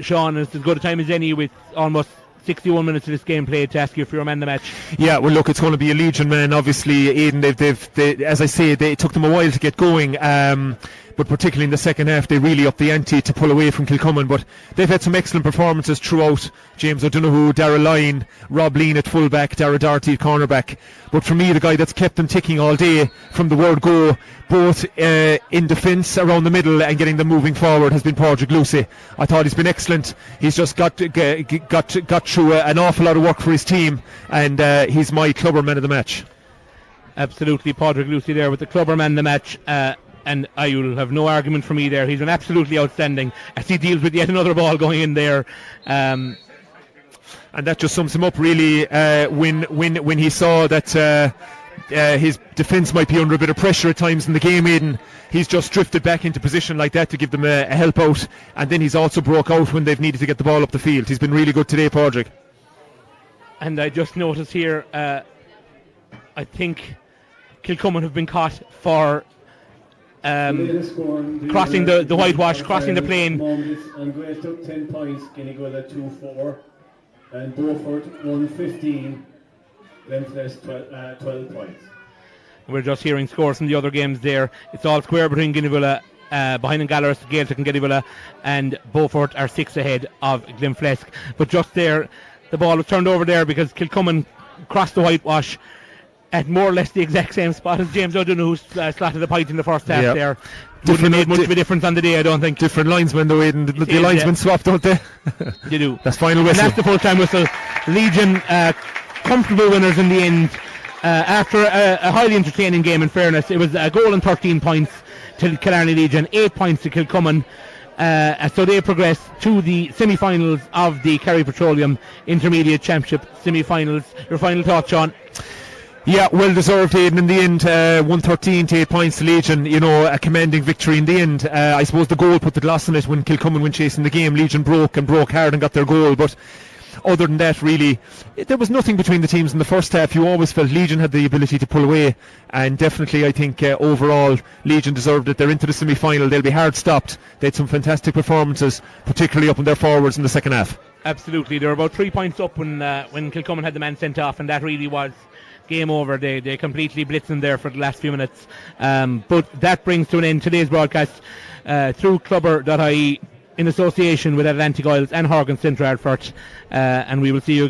Sean is as good a time as any, with almost 61 minutes of this game played, to ask you if you're a man of the match. Yeah, well, look, it's going to be a Legion man, obviously. Aidan, they, as I say, it took them a while to get going, but particularly in the second half they really upped the ante to pull away from Kilcummin. But they've had some excellent performances throughout. James O'Donoghue, Darragh Lyne, Rob Lean at fullback, Darragh Doherty at cornerback. But for me, the guy that's kept them ticking all day from the word go, both in defence around the middle and getting them moving forward, has been Padraig Lucy. I thought he's been excellent. He's just got through an awful lot of work for his team, and he's my clubber man of the match. Absolutely, Padraig Lucy there with the clubber man of the match. And I will have no argument for me there. He's been absolutely outstanding as he deals with yet another ball going in there. And that just sums him up really, when he saw that his defence might be under a bit of pressure at times in the game, Aidan. He's just drifted back into position like that to give them a help out, and then he's also broke out when they've needed to get the ball up the field. He's been really good today, Padraig. And I just noticed here, I think Kilcummin have been caught for crossing the whitewash, crossing the plane. An Ghaeltacht 10 points, Killarney at 2-4, and Beaufort 1-15, Glenflesh 12 points. We're just hearing scores from the other games there. It's all square between Guineavilla, behind An Ghaeltacht, Ghaeltacht and Guineavilla, and Beaufort are 6 ahead of Glenflesk. But just there, the ball was turned over there because Kilcummin crossed the whitewash at more or less the exact same spot as James O'Donoghue, who slotted a point in the first half there. Wouldn't have made much of a difference on the day, I don't think. Different linesmen though, Aidan. The linesmen swap, don't they? They do. That's final whistle. And that's the full-time whistle. Legion comfortable winners in the end. After a highly entertaining game, in fairness, it was a goal and 13 points to Killarney Legion, 8 points to Kilcummin. So they progress to the semi-finals of the Kerry Petroleum Intermediate Championship semi-finals. Your final thoughts, Sean? Yeah, well deserved, Aidan, in the end. 113 to 8 points to Legion, a commanding victory in the end. I suppose the goal put the gloss on it when Kilcummin went chasing the game. Legion broke hard and got their goal, but other than that, really, there was nothing between the teams in the first half. You always felt Legion had the ability to pull away, and definitely I think overall Legion deserved it. They're into the semi-final. They'll be hard stopped. They had some fantastic performances, particularly up in their forwards in the second half. Absolutely. They were about 3 points up when Kilcummin had the man sent off, and that really was game over. They completely blitzed them there for the last few minutes. But that brings to an end today's broadcast through Clubber.ie in association with Atlantic Oils and Horgan Centre Ardfort, and we will see you again.